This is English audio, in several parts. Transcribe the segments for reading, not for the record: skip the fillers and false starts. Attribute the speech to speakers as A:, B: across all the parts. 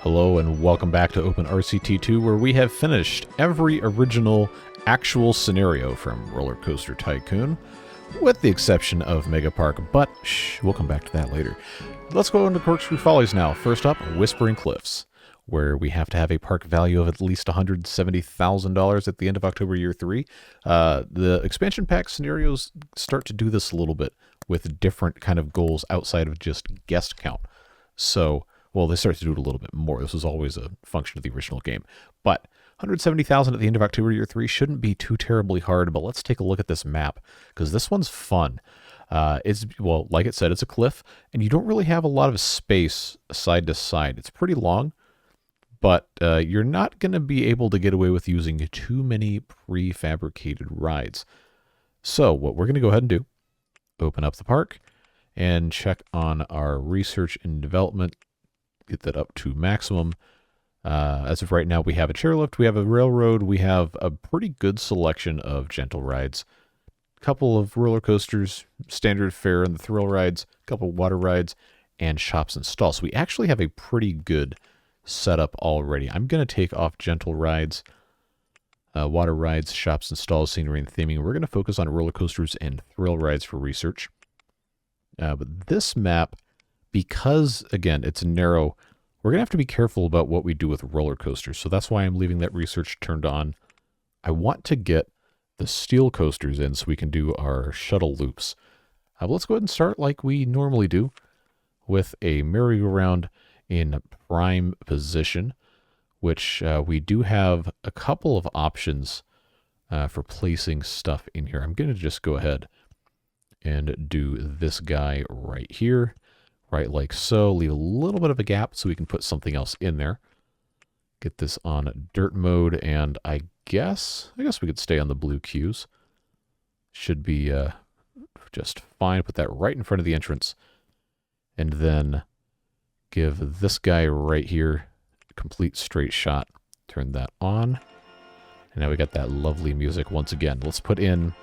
A: Hello and welcome back to Open RCT2, where we have finished every original actual scenario from RollerCoaster Tycoon, with the exception of Mega Park, but we'll come back to that later. Let's go into Corkscrew Follies now. First up, Whispering Cliffs, where we have to have a park value of at least $170,000 at the end of October Year 3. The expansion pack scenarios start to do this a little bit with different kind of goals outside of just guest count. So, well, they start to do it a little bit more. This was always a function of the original game. But 170,000 at the end of October Year 3 shouldn't be too terribly hard, but let's take a look at this map, because this one's fun. Well, like it said, it's a cliff, and you don't really have a lot of space side to side. It's pretty long, but you're not going to be able to get away with using too many prefabricated rides. So what we're going to go ahead and do, open up the park, and check on our research and development, get that up to maximum. As of right now, we have a chairlift, we have a railroad, we have a pretty good selection of gentle rides, a couple of roller coasters, standard fare and the thrill rides, a couple water rides, and shops and stalls. So we actually have a pretty good setup already. I'm going to take off gentle rides, water rides, shops and stalls, scenery and theming. We're going to focus on roller coasters and thrill rides for research. But this map, because, again, it's narrow, we're going to have to be careful about what we do with roller coasters. So that's why I'm leaving that research turned on. I want to get the steel coasters in so we can do our shuttle loops. But let's go ahead and start like we normally do with a merry-go-round in prime position, which we do have a couple of options for placing stuff in here. I'm going to just go ahead and do this guy right here. Right, like so. Leave a little bit of a gap so we can put something else in there. Get this on dirt mode, and I guess we could stay on the blue cues. Should be just fine. Put that right in front of the entrance. And then give this guy right here a complete straight shot. Turn that on. And now we got that lovely music once again. Let's put in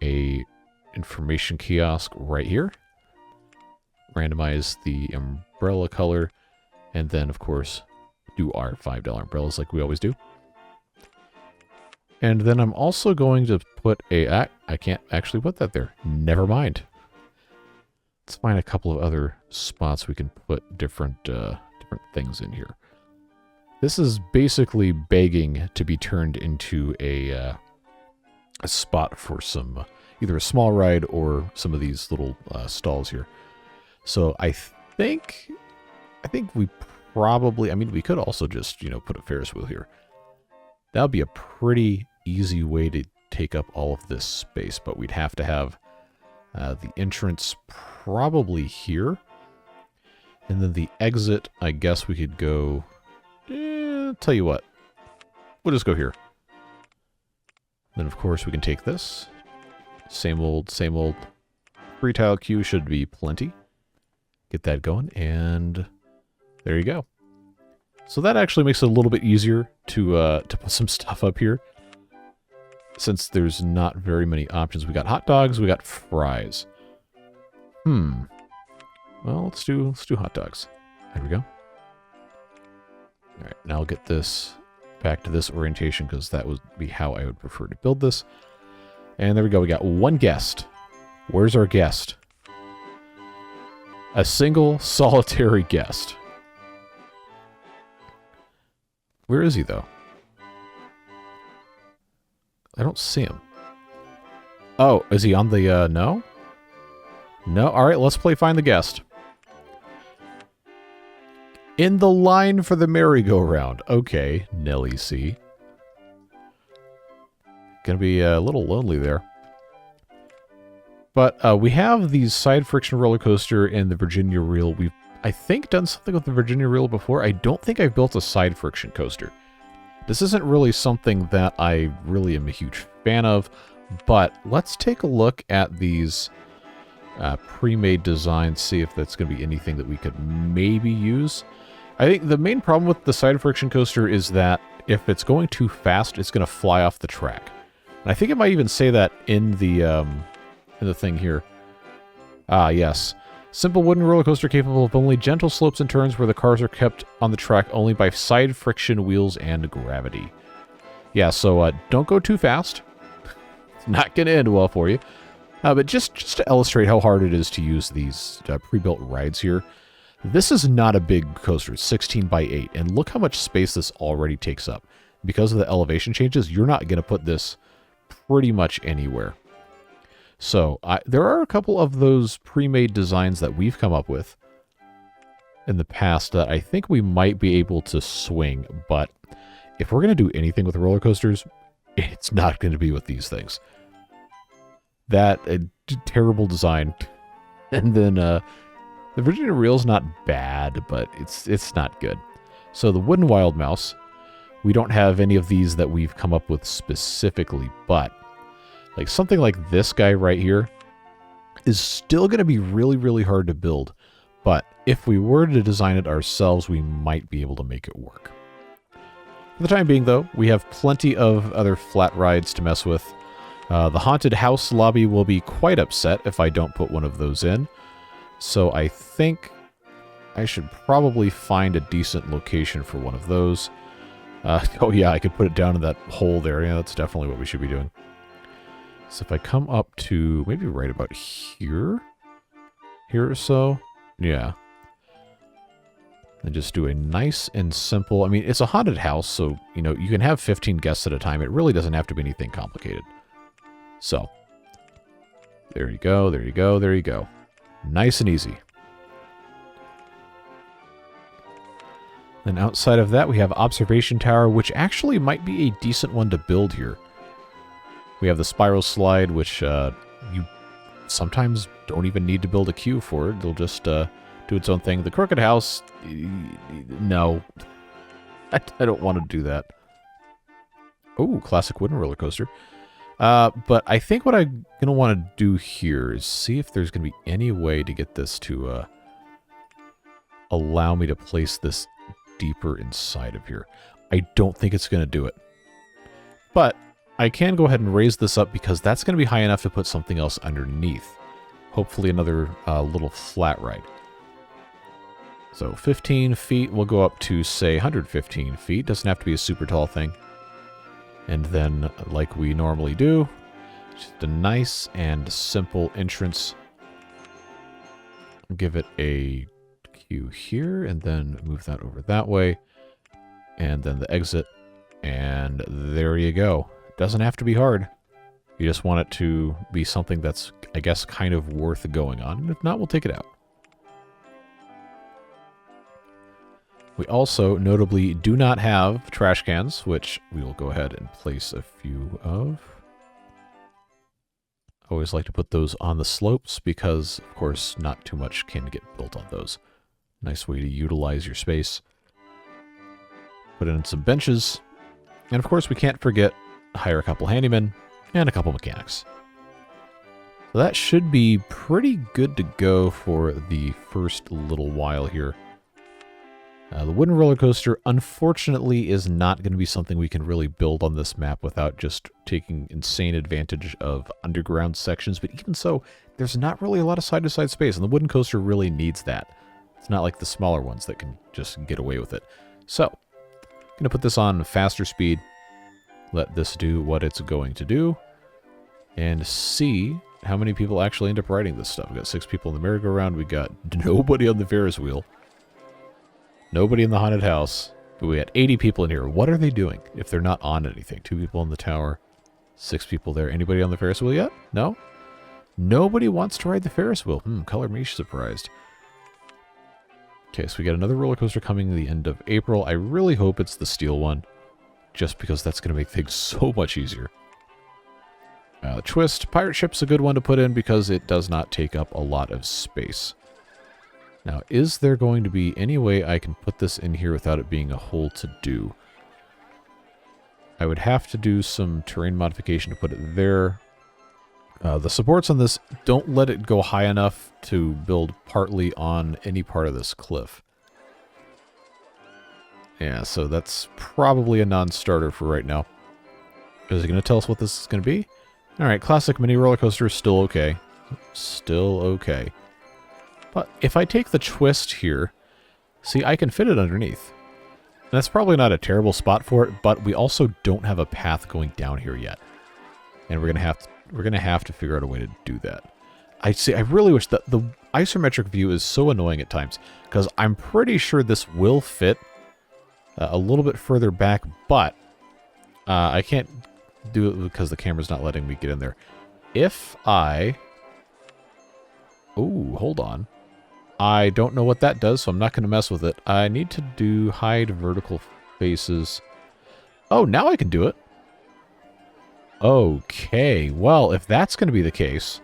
A: a information kiosk right here. Randomize the umbrella color, and then, of course, do our $5 umbrellas like we always do. And then I'm also going to put a... I can't actually put that there. Never mind. Let's find a couple of other spots we can put different things in here. This is basically begging to be turned into a spot for some... either a small ride or some of these little stalls here. So I think we probably, I mean, we could also just, put a Ferris wheel here. That would be a pretty easy way to take up all of this space, but we'd have to have the entrance probably here. And then the exit, I guess we could go, tell you what, we'll just go here. Then, of course, we can take this. Same old. 3 tile queue should be plenty. Get that going, and there you go. So that actually makes it a little bit easier to put some stuff up here, since there's not very many options. We got hot dogs, we got fries. Well, let's do hot dogs. There we go. All right, now I'll get this back to this orientation, because that would be how I would prefer to build this. And there we go. We got one guest. Where's our guest? A single, solitary guest. Where is he, though? I don't see him. Oh, is he on the, no? No? Alright, let's play Find the Guest. In the line for the merry-go-round. Okay, Nelly C. Gonna be a little lonely there. But we have these side friction roller coaster and the Virginia Reel. We've, I think, done something with the Virginia Reel before. I don't think I've built a side friction coaster. This isn't really something that I really am a huge fan of, but let's take a look at these pre-made designs, see if that's going to be anything that we could maybe use. I think the main problem with the side friction coaster is that if it's going too fast, it's going to fly off the track. And I think it might even say that in the thing here. Ah, yes. Simple wooden roller coaster capable of only gentle slopes and turns where the cars are kept on the track only by side friction, wheels, and gravity. Yeah, so don't go too fast. It's not going to end well for you. But just to illustrate how hard it is to use these pre-built rides here, this is not a big coaster. It's 16 by 8, and look how much space this already takes up. Because of the elevation changes, you're not going to put this pretty much anywhere. So there are a couple of those pre-made designs that we've come up with in the past that I think we might be able to swing, but if we're going to do anything with roller coasters, it's not going to be with these things. That terrible design. And then the Virginia Reel's not bad, but it's not good. So the wooden Wild Mouse, we don't have any of these that we've come up with specifically, but like something like this guy right here is still going to be really, really hard to build. But if we were to design it ourselves, we might be able to make it work. For the time being, though, we have plenty of other flat rides to mess with. The Haunted House lobby will be quite upset if I don't put one of those in. So I think I should probably find a decent location for one of those. Oh yeah, I could put it down in that hole there. Yeah, that's definitely what we should be doing. So if I come up to maybe right about here or so, yeah. And just do a nice and simple, I mean, it's a haunted house, so, you know, you can have 15 guests at a time. It really doesn't have to be anything complicated. So, there you go, there you go, there you go. Nice and easy. Then outside of that, we have Observation Tower, which actually might be a decent one to build here. We have the Spiral Slide, which you sometimes don't even need to build a queue for it. It'll just do its own thing. The Crooked House, no. I don't want to do that. Oh, classic wooden roller coaster. But I think what I'm going to want to do here is see if there's going to be any way to get this to allow me to place this deeper inside of here. I don't think it's going to do it. But I can go ahead and raise this up because that's going to be high enough to put something else underneath. Hopefully another little flat ride. So 15 feet, we'll go up to, say, 115 feet. Doesn't have to be a super tall thing. And then, like we normally do, just a nice and simple entrance. Give it a queue here, and then move that over that way. And then the exit. And there you go. Doesn't have to be hard. You just want it to be something that's, I guess, kind of worth going on. And if not, we'll take it out. We also, notably, do not have trash cans, which we will go ahead and place a few of. I always like to put those on the slopes because, of course, not too much can get built on those. Nice way to utilize your space. Put in some benches. And, of course, we can't forget hire a couple handymen and a couple mechanics. So that should be pretty good to go for the first little while here. The wooden roller coaster, unfortunately, is not going to be something we can really build on this map without just taking insane advantage of underground sections. But even so, there's not really a lot of side-to-side space, and the wooden coaster really needs that. It's not like the smaller ones that can just get away with it. So, I'm going to put this on faster speed, let this do what it's going to do, and see how many people actually end up riding this stuff. We got 6 people in the merry-go-round. We got nobody on the Ferris wheel. Nobody in the haunted house. But we got 80 people in here. What are they doing if they're not on anything? 2 people in the tower. 6 people there. Anybody on the Ferris wheel yet? No? Nobody wants to ride the Ferris wheel. Color me surprised. Okay, so we got another roller coaster coming at the end of April. I really hope it's the steel one. Just because that's going to make things so much easier. Twist. Pirate Ship's a good one to put in because it does not take up a lot of space. Now, is there going to be any way I can put this in here without it being a whole to-do? I would have to do some terrain modification to put it there. The supports on this, don't let it go high enough to build partly on any part of this cliff. Yeah, so that's probably a non-starter for right now. Is it going to tell us what this is going to be? Alright, classic mini roller coaster is still okay. Still okay. But if I take the twist here, see, I can fit it underneath. And that's probably not a terrible spot for it, but we also don't have a path going down here yet. And we're gonna have to figure out a way to do that. I really wish that the isometric view is so annoying at times, because I'm pretty sure this will fit a little bit further back, but I can't do it because the camera's not letting me get in there. If I... Oh, hold on. I don't know what that does, so I'm not going to mess with it. I need to do hide vertical faces. Oh, now I can do it. Okay, well, if that's going to be the case,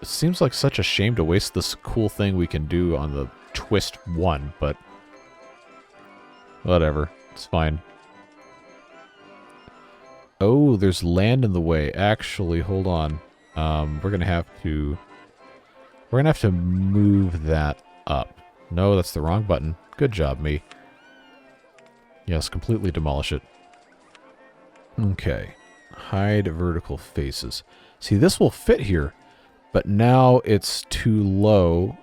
A: it seems like such a shame to waste this cool thing we can do on the twist one, but whatever, it's fine. Oh, there's land in the way. Actually, hold on. We're gonna have to move that up. No, that's the wrong button. Good job, me. Yes, completely demolish it. Okay. Hide vertical faces. See, this will fit here, but now it's too low.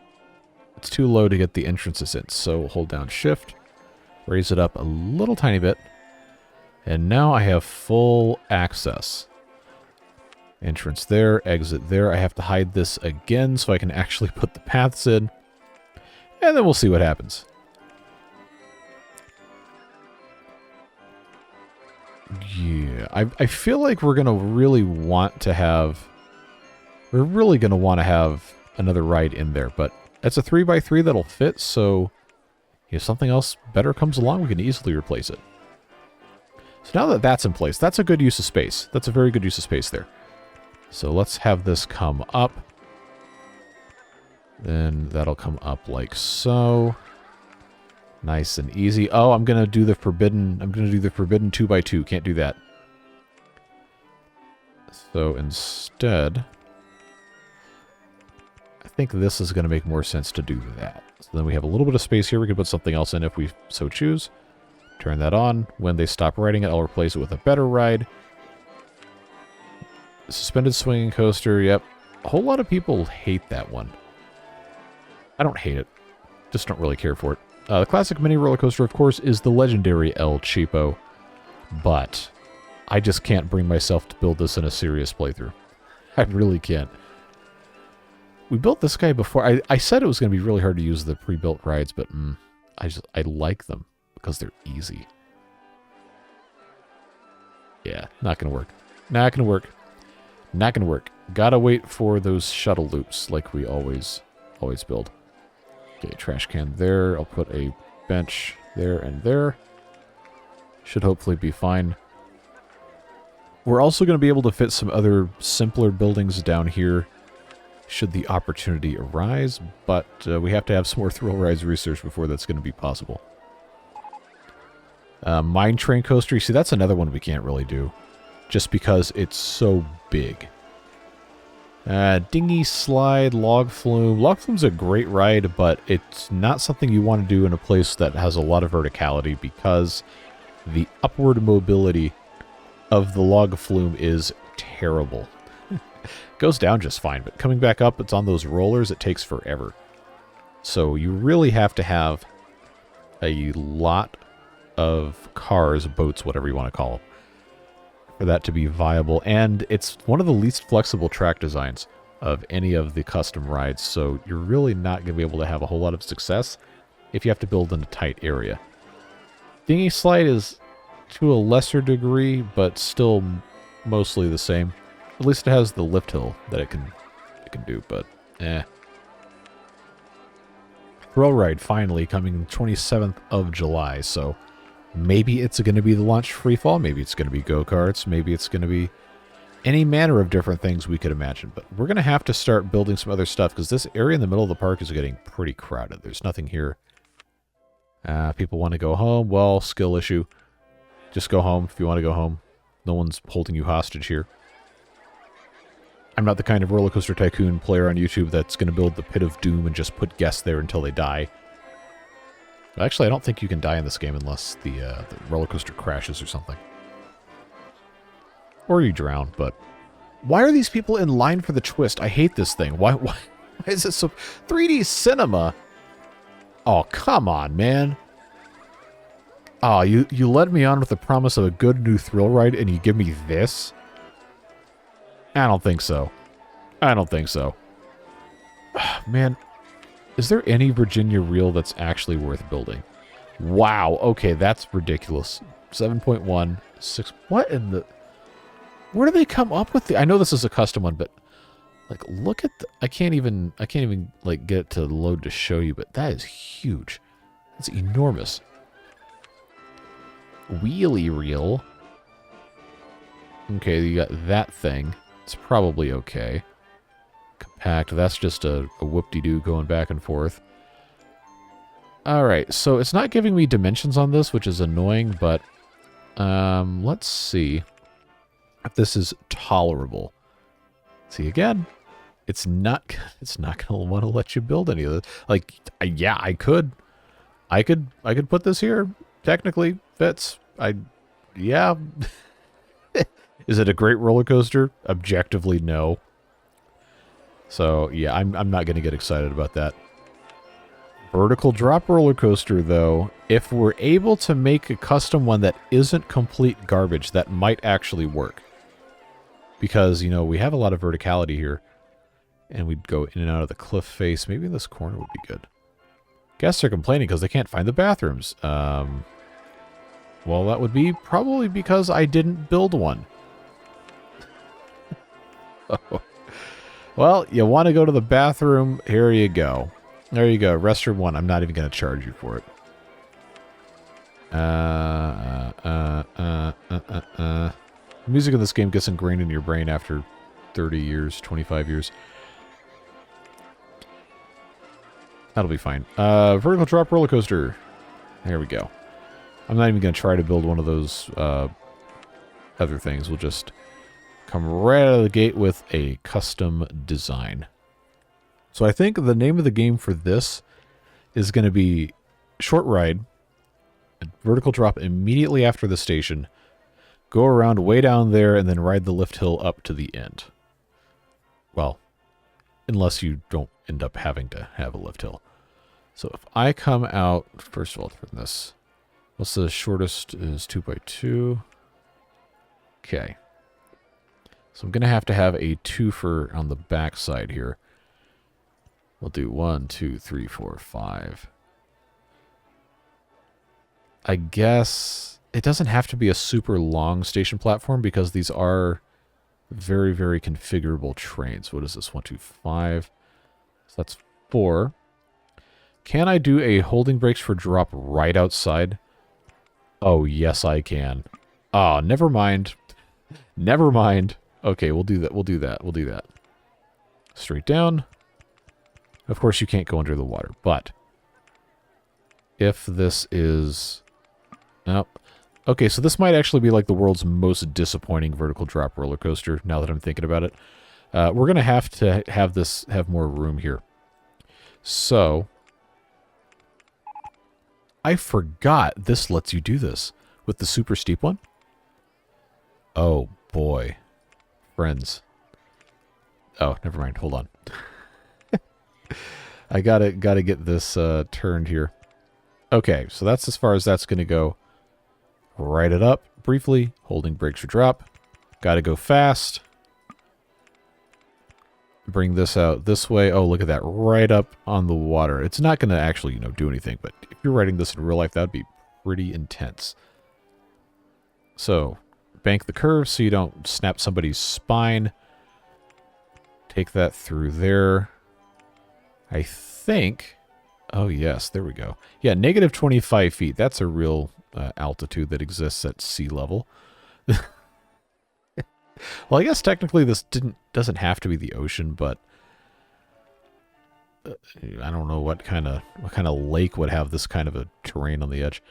A: It's too low to get the entrances in. So hold down Shift, raise it up a little tiny bit, and now I have full access. Entrance there, exit there. I have to hide this again so I can actually put the paths in, and then we'll see what happens. Yeah, I feel like we're gonna really want to have... We're really gonna want to have another ride in there, but it's a 3x3 that'll fit, so if something else better comes along, we can easily replace it. So now that that's in place, that's a good use of space. That's a very good use of space there. So let's have this come up. Then that'll come up like so. Nice and easy. Oh, I'm gonna do the forbidden 2x2. Can't do that. So instead, I think this is gonna make more sense to do that. So then we have a little bit of space here. We can put something else in if we so choose. Turn that on. When they stop riding it, I'll replace it with a better ride. Suspended swinging coaster, yep. A whole lot of people hate that one. I don't hate it. Just don't really care for it. The classic mini roller coaster, of course, is the legendary El Cheapo. But I just can't bring myself to build this in a serious playthrough. I really can't. We built this guy before. I said it was going to be really hard to use the pre-built rides, but I like them because they're easy. Yeah, not going to work. Not going to work. Not going to work. Gotta wait for those shuttle loops like we always build. Okay, trash can there. I'll put a bench there and there. Should hopefully be fine. We're also going to be able to fit some other simpler buildings down here should the opportunity arise, but we have to have some more thrill rides research before that's going to be possible. Mine train coaster, you see, that's another one we can't really do, just because it's so big. Dinghy slide, log flume. Log flume's a great ride, but it's not something you want to do in a place that has a lot of verticality, because the upward mobility of the log flume is terrible. Goes down just fine, but coming back up, it's on those rollers, it takes forever. So you really have to have a lot of cars, boats, whatever you want to call them, for that to be viable. And it's one of the least flexible track designs of any of the custom rides, so you're really not going to be able to have a whole lot of success if you have to build in a tight area. Dinghy slide is to a lesser degree, but still mostly the same. At least it has the lift hill that it can do, but eh. Thrill ride finally coming 27th of July, so maybe it's going to be the launch free fall, maybe it's going to be go-karts, maybe it's going to be any manner of different things we could imagine. But we're going to have to start building some other stuff, because this area in the middle of the park is getting pretty crowded. There's nothing here. People want to go home. Well, skill issue. Just go home if you want to go home. No one's holding you hostage here. I'm not the kind of RollerCoaster Tycoon player on YouTube that's going to build the Pit of Doom and just put guests there until they die. Actually, I don't think you can die in this game unless the roller coaster crashes or something. Or you drown, but... Why are these people in line for the twist? I hate this thing. Why Why is it so... 3D cinema? Oh, come on, man. Oh, you led me on with the promise of a good new thrill ride, and you give me this? I don't think so. I don't think so. Man, is there any Virginia reel that's actually worth building? Wow, okay, that's ridiculous. 7.1, 6... What in the... Where do they come up with the... I know this is a custom one, but... Like, look at the... I can't even, like, get it to load to show you, but that is huge. That's enormous. Wheelie reel. Okay, you got that thing. It's probably okay. Compact, that's just a whoop-de-doo going back and forth. Alright, so it's not giving me dimensions on this, which is annoying, but... let's see if this is tolerable. See, again... It's not going to want to let you build any of this. Like, yeah, I could put this here. Technically, fits. Yeah. Is it a great roller coaster? Objectively, no. So, yeah, I'm not going to get excited about that. Vertical drop roller coaster, though, if we're able to make a custom one that isn't complete garbage, that might actually work. Because, you know, we have a lot of verticality here. And we'd go in and out of the cliff face. Maybe this corner would be good. Guests are complaining because they can't find the bathrooms. Well, that would be probably because I didn't build one. Oh. Well, you want to go to the bathroom? Here you go. There you go. Restroom 1. I'm not even going to charge you for it. Music in this game gets ingrained in your brain after 30 years, 25 years. That'll be fine. Vertical drop roller coaster. There we go. I'm not even going to try to build one of those other things. We'll just come right out of the gate with a custom design. So I think the name of the game for this is going to be short ride, vertical drop immediately after the station, go around way down there, and then ride the lift hill up to the end. Well, unless you don't end up having to have a lift hill. So if I come out, first of all, from this, what's the shortest is 2x2. Okay. So I'm going to have a twofer on the back side here. We'll do 1, 2, 3, 4, 5. I guess it doesn't have to be a super long station platform because these are very, very configurable trains. What is this? 1, 2, 5. So that's 4. Can I do a holding brakes for drop right outside? Oh, yes, I can. Oh, never mind. Never mind. Okay, we'll do that. We'll do that. We'll do that. Straight down. Of course, you can't go under the water, but if this is... Nope. Okay, so this might actually be like the world's most disappointing vertical drop roller coaster, now that I'm thinking about it. We're going to have this have more room here. So, I forgot this lets you do this with the super steep one. Oh, boy. Friends. Oh, never mind. Hold on. I gotta get this turned here. Okay, so that's as far as that's going to go. Ride it up briefly, holding brakes for drop. Gotta go fast. Bring this out this way. Oh, look at that. Right up on the water. It's not going to actually, do anything, but if you're riding this in real life, that would be pretty intense. So, bank the curve so you don't snap somebody's spine. Take that through there. I think... Oh, yes, there we go. Yeah, negative 25 feet. That's a real altitude that exists at sea level. Well, I guess technically this doesn't have to be the ocean, but I don't know what kind of lake would have this kind of a terrain on the edge.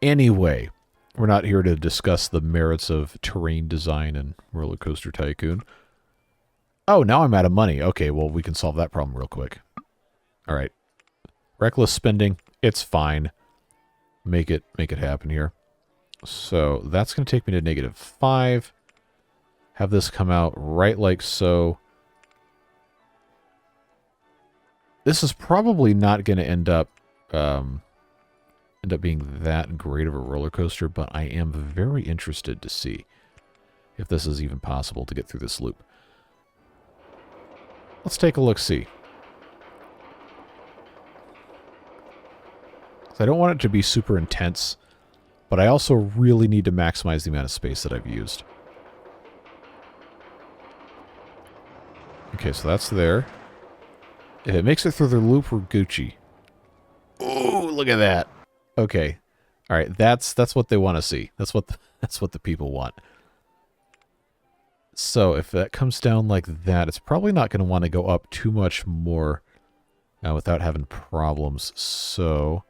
A: Anyway, we're not here to discuss the merits of terrain design in RollerCoaster Tycoon. Oh, now I'm out of money. Okay, well, we can solve that problem real quick. All right. Reckless spending, it's fine. Make it happen here. So that's going to take me to negative 5. Have this come out right like so. This is probably not going to end up being that great of a roller coaster, but I am very interested to see if this is even possible to get through this loop. Let's take a look-see. I don't want it to be super intense, but I also really need to maximize the amount of space that I've used. Okay, so that's there. If it makes it through the loop, we're Gucci. Ooh, look at that. Okay. All right, that's what they want to see. That's what the people want. So if that comes down like that, it's probably not going to want to go up too much more without having problems. So,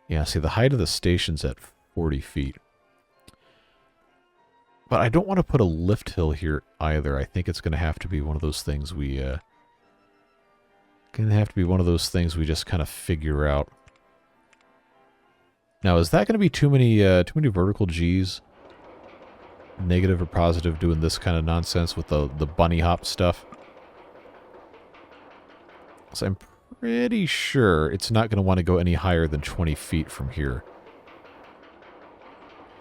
A: yeah, see, the height of the station's at 40 feet. But I don't want to put a lift hill here either. I think it's going to have to be one of those things we just kind of figure out. Now, is that going to be too many vertical G's? Negative or positive doing this kind of nonsense with the bunny hop stuff? So I'm pretty sure it's not going to want to go any higher than 20 feet from here.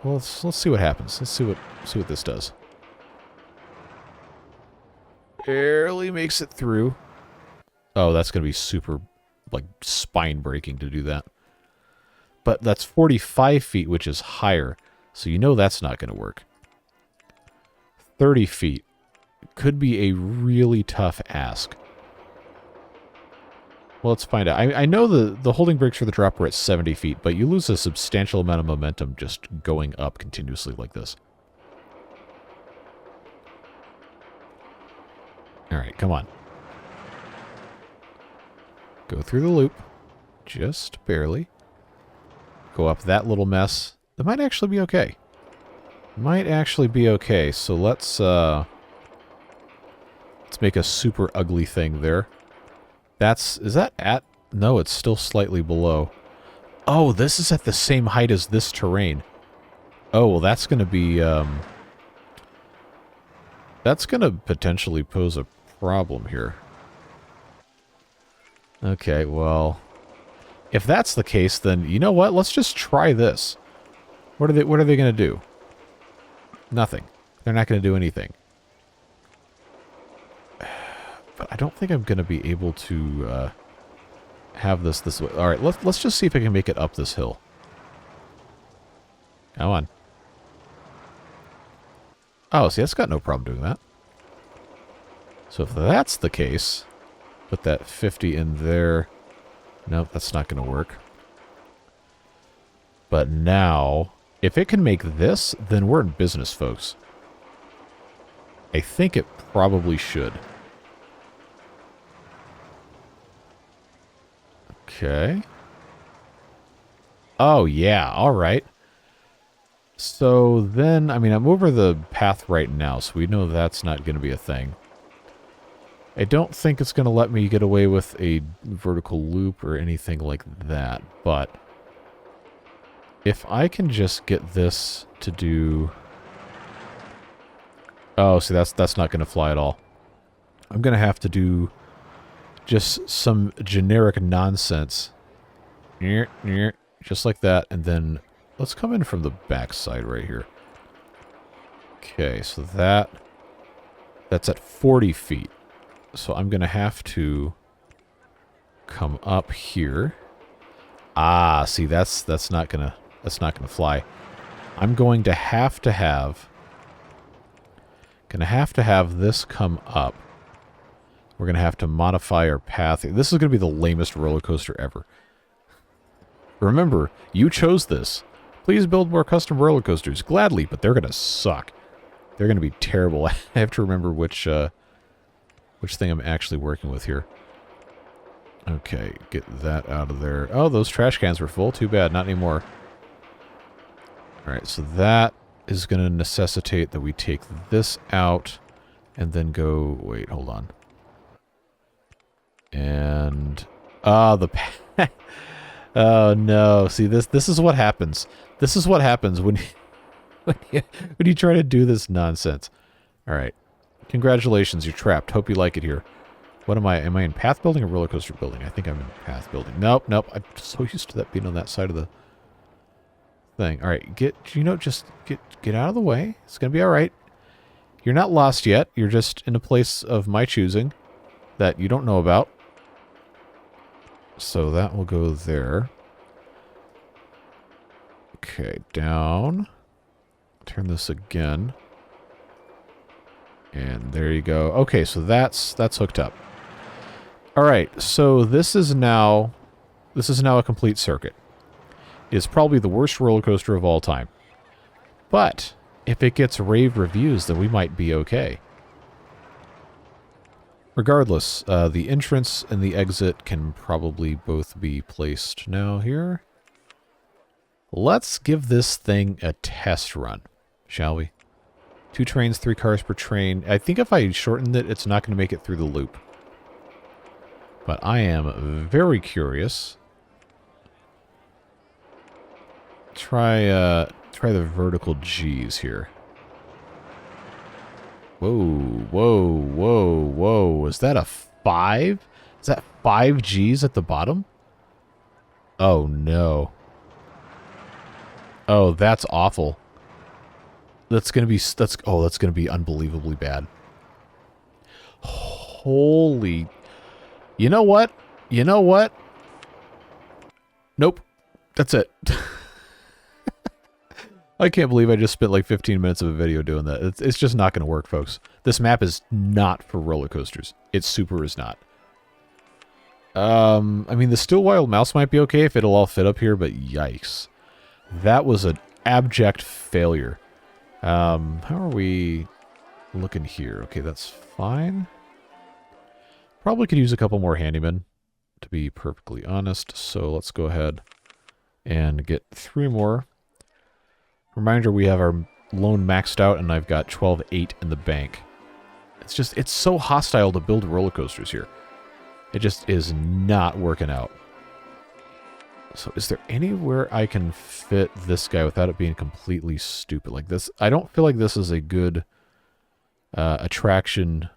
A: Well, let's see what happens. Let's see what this does. Barely makes it through. Oh, that's going to be super, like, spine-breaking to do that. But that's 45 feet, which is higher. So you know that's not going to work. 30 feet could be a really tough ask. Well, let's find out. I know the holding brakes for the drop were at 70 feet, but you lose a substantial amount of momentum just going up continuously like this. Alright, come on. Go through the loop. Just barely. Go up that little mess. That might actually be okay. Might actually be okay. So let's make a super ugly thing there. Is that at? No, it's still slightly below. Oh, this is at the same height as this terrain. Oh, well, that's going to be, that's going to potentially pose a problem here. Okay, well, if that's the case, then you know what? Let's just try this. What are they going to do? Nothing. They're not going to do anything. But I don't think I'm going to be able to have this way. All right, let's just see if I can make it up this hill. Come on. Oh, see, that's got no problem doing that. So if that's the case, put that 50 in there. Nope, that's not going to work. But now, if it can make this, then we're in business, folks. I think it probably should. Okay. Oh, yeah. All right. So then, I mean, I'm over the path right now, so we know that's not going to be a thing. I don't think it's going to let me get away with a vertical loop or anything like that, but if I can just get this to do... Oh, see, that's not going to fly at all. I'm going to have to do just some generic nonsense. Just like that, and then let's come in from the back side right here. Okay, so that's at 40 feet. So I'm going to have to come up here. Ah, see, that's not going to fly. I'm going to have this come up. We're going to have to modify our path. This is going to be the lamest roller coaster ever. Remember, you chose this. Please build more custom roller coasters. Gladly, but they're going to suck. They're going to be terrible. I have to remember which thing I'm actually working with here. Okay, get that out of there. Oh, those trash cans were full. Too bad. Not anymore. Alright, so that is going to necessitate that we take this out and then go... Wait, hold on. And... the... Oh, no. See, this is what happens. This is what happens when you try to do this nonsense. Alright. Congratulations, you're trapped. Hope you like it here. What am I? Am I in path building or roller coaster building? I think I'm in path building. Nope, nope. I'm so used to that being on that side of the thing. All right, just get out of the way. It's gonna be all right. You're not lost yet. You're just in a place of my choosing that you don't know about. So that will go there. Okay, down. Turn this again. And there you go. Okay, so that's hooked up. All right, so this is now a complete circuit. It's probably the worst roller coaster of all time. But if it gets rave reviews, then we might be okay. Regardless, the entrance and the exit can probably both be placed now here. Let's give this thing a test run, shall we? 2 trains, 3 cars per train. I think if I shortened it, it's not going to make it through the loop. But I am very curious. Try the vertical G's here. Whoa, whoa, whoa, whoa. Is that a 5? Is that 5 G's at the bottom? Oh, no. Oh, that's awful. That's gonna be unbelievably bad. Holy. You know what? You know what? Nope. That's it. I can't believe I just spent like 15 minutes of a video doing that. It's just not going to work, folks. This map is not for roller coasters. It super is not. I mean, the Still Wild Mouse might be okay if it'll all fit up here, but yikes. That was an abject failure. How are we looking here? Okay, that's fine. Probably could use a couple more handymen, to be perfectly honest. So let's go ahead and get 3 more. Reminder, we have our loan maxed out, and I've got 12.8 in the bank. It's so hostile to build roller coasters here. It just is not working out. So is there anywhere I can fit this guy without it being completely stupid like this? I don't feel like this is a good attraction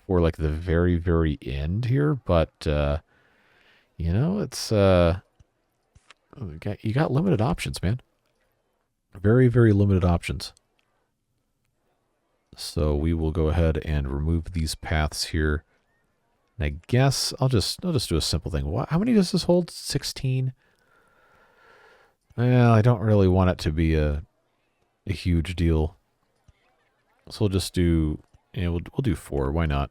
A: for like the very, very end here, but you know, it's you got limited options, man. Very, very limited options. So we will go ahead and remove these paths here. And I guess I'll just do a simple thing. How many does this hold? 16? Well, I don't really want it to be a huge deal. So we'll just do, we'll do 4. Why not?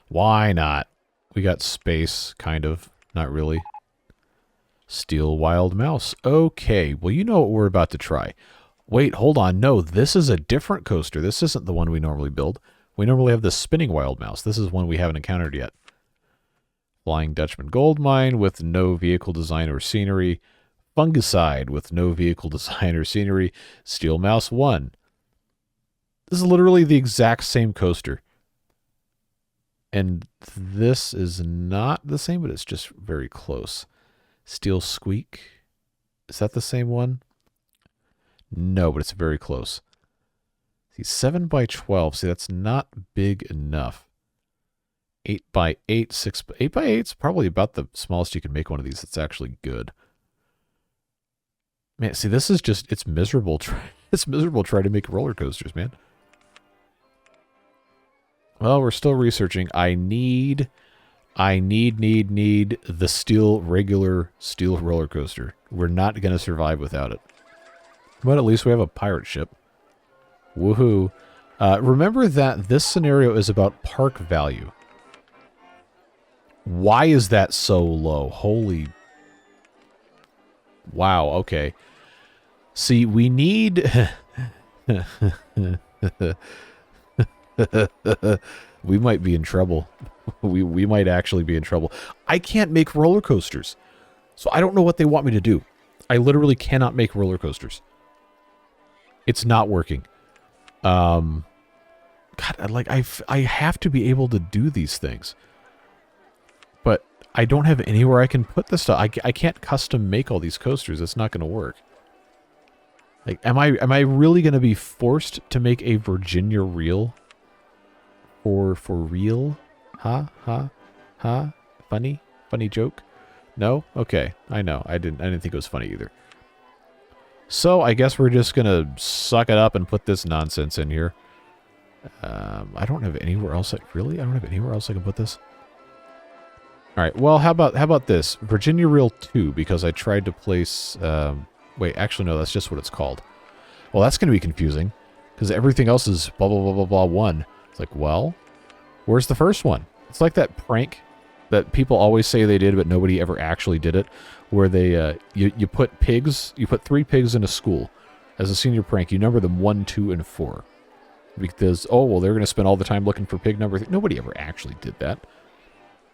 A: Why not? We got space, kind of. Not really. Steel Wild Mouse. Okay, well, you know what we're about to try. Wait, hold on. No, this is a different coaster. This isn't the one we normally build. We normally have the Spinning Wild Mouse. This is one we haven't encountered yet. Flying Dutchman Gold Mine with no vehicle design or scenery. Fungicide with no vehicle design or scenery. Steel Mouse 1. This is literally the exact same coaster. And this is not the same, but it's just very close. Steel Squeak. Is that the same one? No, but it's very close. See, 7 by 12. See, that's not big enough. 8 by 8, 8 by 8 is probably about the smallest you can make one of these. That's actually good. Man, see, this is just, it's miserable. It's miserable trying to make roller coasters, man. Well, we're still researching. I need the regular steel roller coaster. We're not going to survive without it. But at least we have a pirate ship. Woohoo. Remember that this scenario is about park value. Why is that so low? Holy... Wow, okay. See, we need... We might be in trouble. We might actually be in trouble. I can't make roller coasters. So I don't know what they want me to do. I literally cannot make roller coasters. It's not working. God, I have to be able to do these things. But I don't have anywhere I can put this stuff. I can't custom make all these coasters. It's not going to work. Like, am I really going to be forced to make a Virginia reel? Or for real? Ha? Huh? Funny? Funny joke? No? Okay. I know. I didn't think it was funny either. So, I guess we're just gonna suck it up and put this nonsense in here. I don't have anywhere else. Really? I don't have anywhere else I can put this? Alright, well, how about this? Virginia Reel 2, because I tried to place... wait, actually, no, that's just what it's called. Well, that's going to be confusing, because everything else is blah, blah, blah, blah, blah, 1. It's like, well, where's the first one? It's like that prank that people always say they did, but nobody ever actually did it, where they, you put pigs, you put 3 pigs in a school. As a senior prank, you number them 1, 2, and 4. Because, oh, well, they're going to spend all the time looking for pig number 3. Nobody ever actually did that.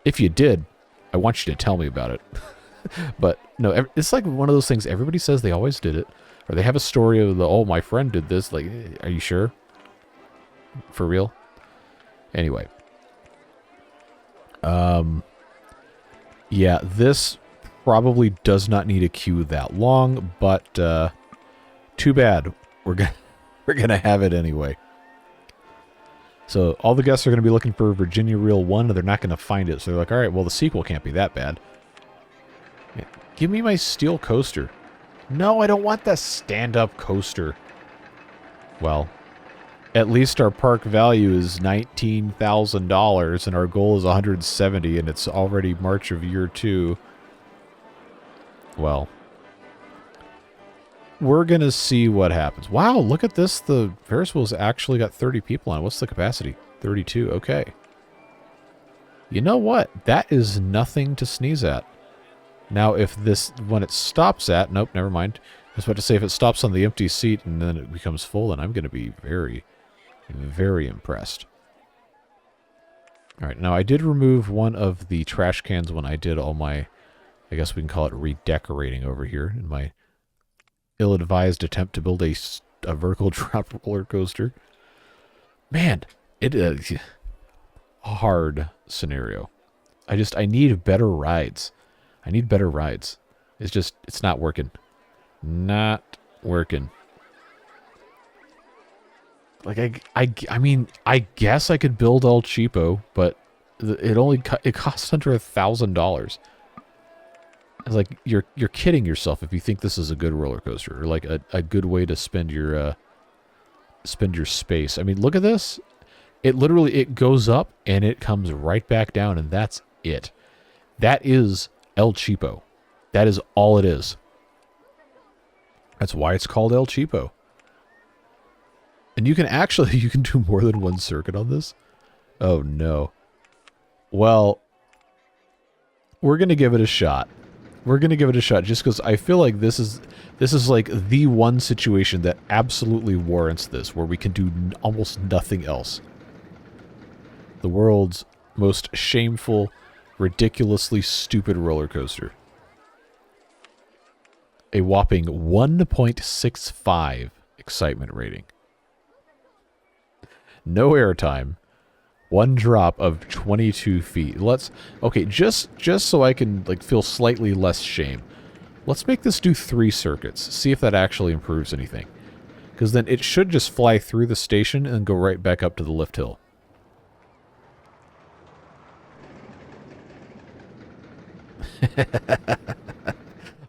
A: If you did, I want you to tell me about it. But, no, it's like one of those things, everybody says they always did it. Or they have a story of oh, my friend did this. Like, are you sure? For real? Anyway. Yeah, this probably does not need a queue that long, but too bad. We're gonna have it anyway. So all the guests are gonna be looking for Virginia Reel 1, and they're not gonna find it. So they're like, all right, well, the sequel can't be that bad. Yeah, give me my steel coaster. No, I don't want that stand-up coaster. Well, at least our park value is $19,000, and our goal is $170, and it's already March of year 2. Well, we're going to see what happens. Wow, look at this. The Ferris wheel's actually got 30 people on it. What's the capacity? 32. Okay. You know what? That is nothing to sneeze at. Now, if this, when it stops at, nope, never mind. I was about to say, if it stops on the empty seat and then it becomes full, then I'm going to be very, very impressed. All right, now I did remove one of the trash cans when I did all my, I guess we can call it redecorating over here in my ill-advised attempt to build a vertical drop roller coaster. Man, it is a hard scenario. I need better rides. I need better rides. It's not working. Not working. Like, I mean, I guess I could build El Cheapo, but it costs under $1,000. It's like, you're kidding yourself if you think this is a good roller coaster, or like a good way to spend your space. I mean, look at this. It literally, it goes up and it comes right back down, and that's it. That is El Cheapo. That is all it is. That's why it's called El Cheapo. And you can actually, you can do more than one circuit on this. Oh no. Well, we're going to give it a shot. We're going to give it a shot just because I feel like this is like the one situation that absolutely warrants this, where we can do almost nothing else. The world's most shameful, ridiculously stupid roller coaster. A whopping 1.65 excitement rating. No airtime. One drop of 22 feet. Okay, just so I can like feel slightly less shame. Let's make this do 3 circuits. See if that actually improves anything. Because then it should just fly through the station and go right back up to the lift hill.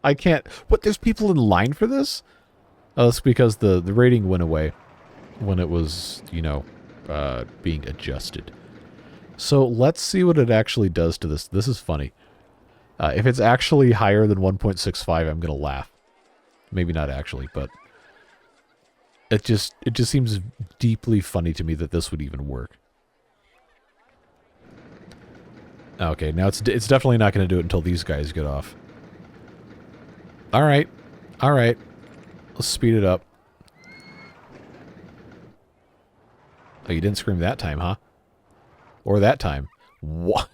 A: I can't... What, there's people in line for this? Oh, that's because the rating went away when it was, you know, being adjusted. So let's see what it actually does to this. This is funny. If it's actually higher than 1.65, I'm going to laugh. Maybe not actually, but it just seems deeply funny to me that this would even work. Okay, now it's definitely not going to do it until these guys get off. All right. All right. Let's speed it up. Oh, you didn't scream that time, huh? Or that time. What?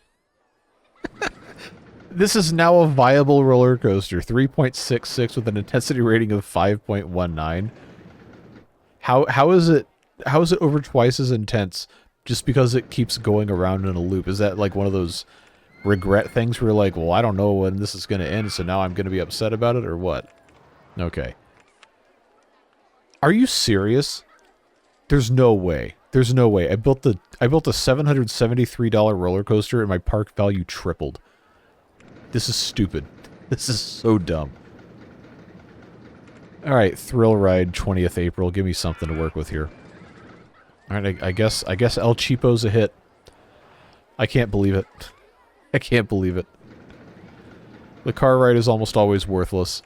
A: This is now a viable roller coaster. 3.66 with an intensity rating of 5.19. How is it over twice as intense just because it keeps going around in a loop? Is that like one of those regret things where you're like, well, I don't know when this is going to end, so now I'm going to be upset about it, or what? Okay. Are you serious? There's no way. There's no way. I built a $773 roller coaster and my park value tripled. This is stupid. This is so dumb. All right, thrill ride 20th April. Give me something to work with here. All right, I guess El Cheapo's a hit. I can't believe it. I can't believe it. The car ride is almost always worthless.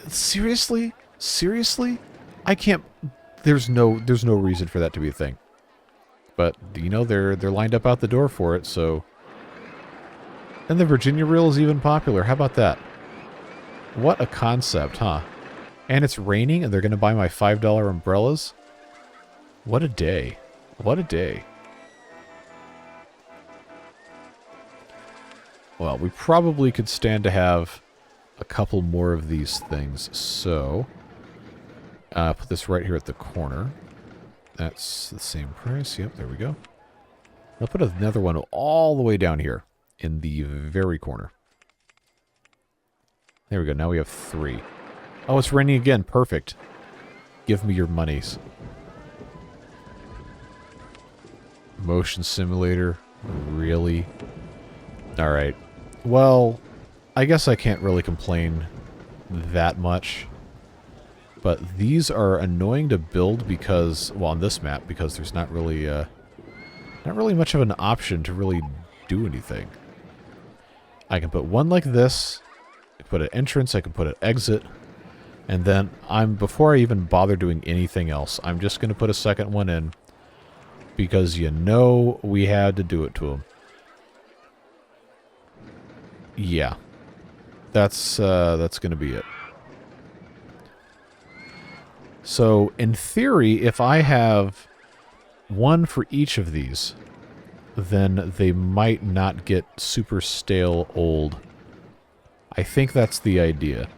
A: Seriously? Seriously? I can't... There's no reason for that to be a thing. But, you know, they're lined up out the door for it, so... And the Virginia reel is even popular. How about that? What a concept, huh? And it's raining, and they're going to buy my $5 umbrellas? What a day. What a day. Well, we probably could stand to have a couple more of these things, so... put this right here at the corner. That's the same price. Yep, there we go. I'll put another one all the way down here in the very corner. There we go. Now we have 3. Oh, it's raining again. Perfect. Give me your monies. Motion simulator. Really? Alright. Well, I guess I can't really complain that much. But these are annoying to build because, well, on this map, because there's not really much of an option to really do anything. I can put one like this, I can put an entrance, I can put an exit, and then before I even bother doing anything else, I'm just going to put a second one in, because you know we had to do it to them. Yeah. That's going to be it. So, in theory, if I have one for each of these, then they might not get super stale old. I think that's the idea.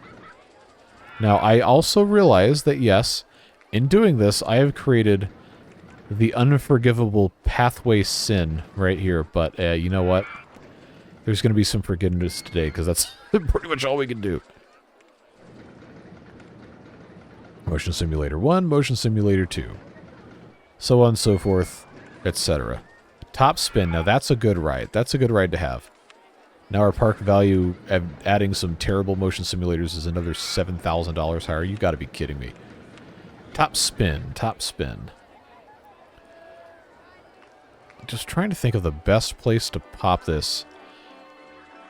A: Now, I also realize that, yes, in doing this, I have created the unforgivable pathway sin right here, but you know what? There's going to be some forgiveness today, because that's pretty much all we can do. Motion Simulator 1, Motion Simulator 2. So on and so forth, etc. Top Spin, now that's a good ride. That's a good ride to have. Now our park value, adding some terrible motion simulators, is another $7,000 higher. You gotta be kidding me. Top Spin, Top Spin. Just trying to think of the best place to pop this.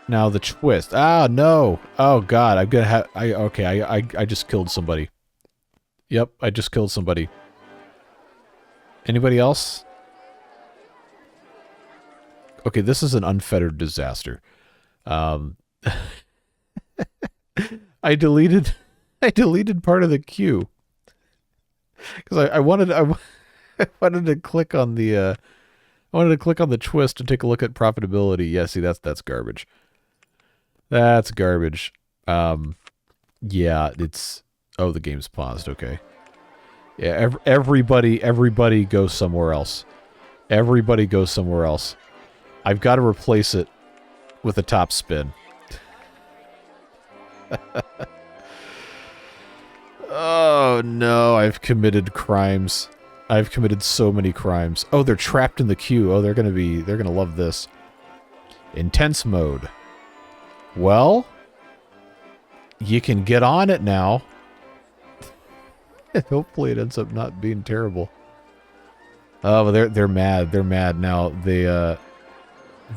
A: Now the twist. Ah, no! Oh god, I'm gonna have... I just killed somebody. Yep, I just killed somebody. Anybody else? Okay, this is an unfettered disaster. I deleted part of the queue because I wanted to click on the twist and take a look at profitability. Yeah, see that's garbage. That's garbage. Yeah, it's... Oh, the game's paused. Okay. Yeah, everybody goes somewhere else. Everybody goes somewhere else. I've got to replace it with a top spin. Oh, no. I've committed crimes. I've committed so many crimes. Oh, they're trapped in the queue. Oh, they're going to love this. Intense mode. Well, you can get on it now. Hopefully it ends up not being terrible. Oh, but they're mad. They're mad now. They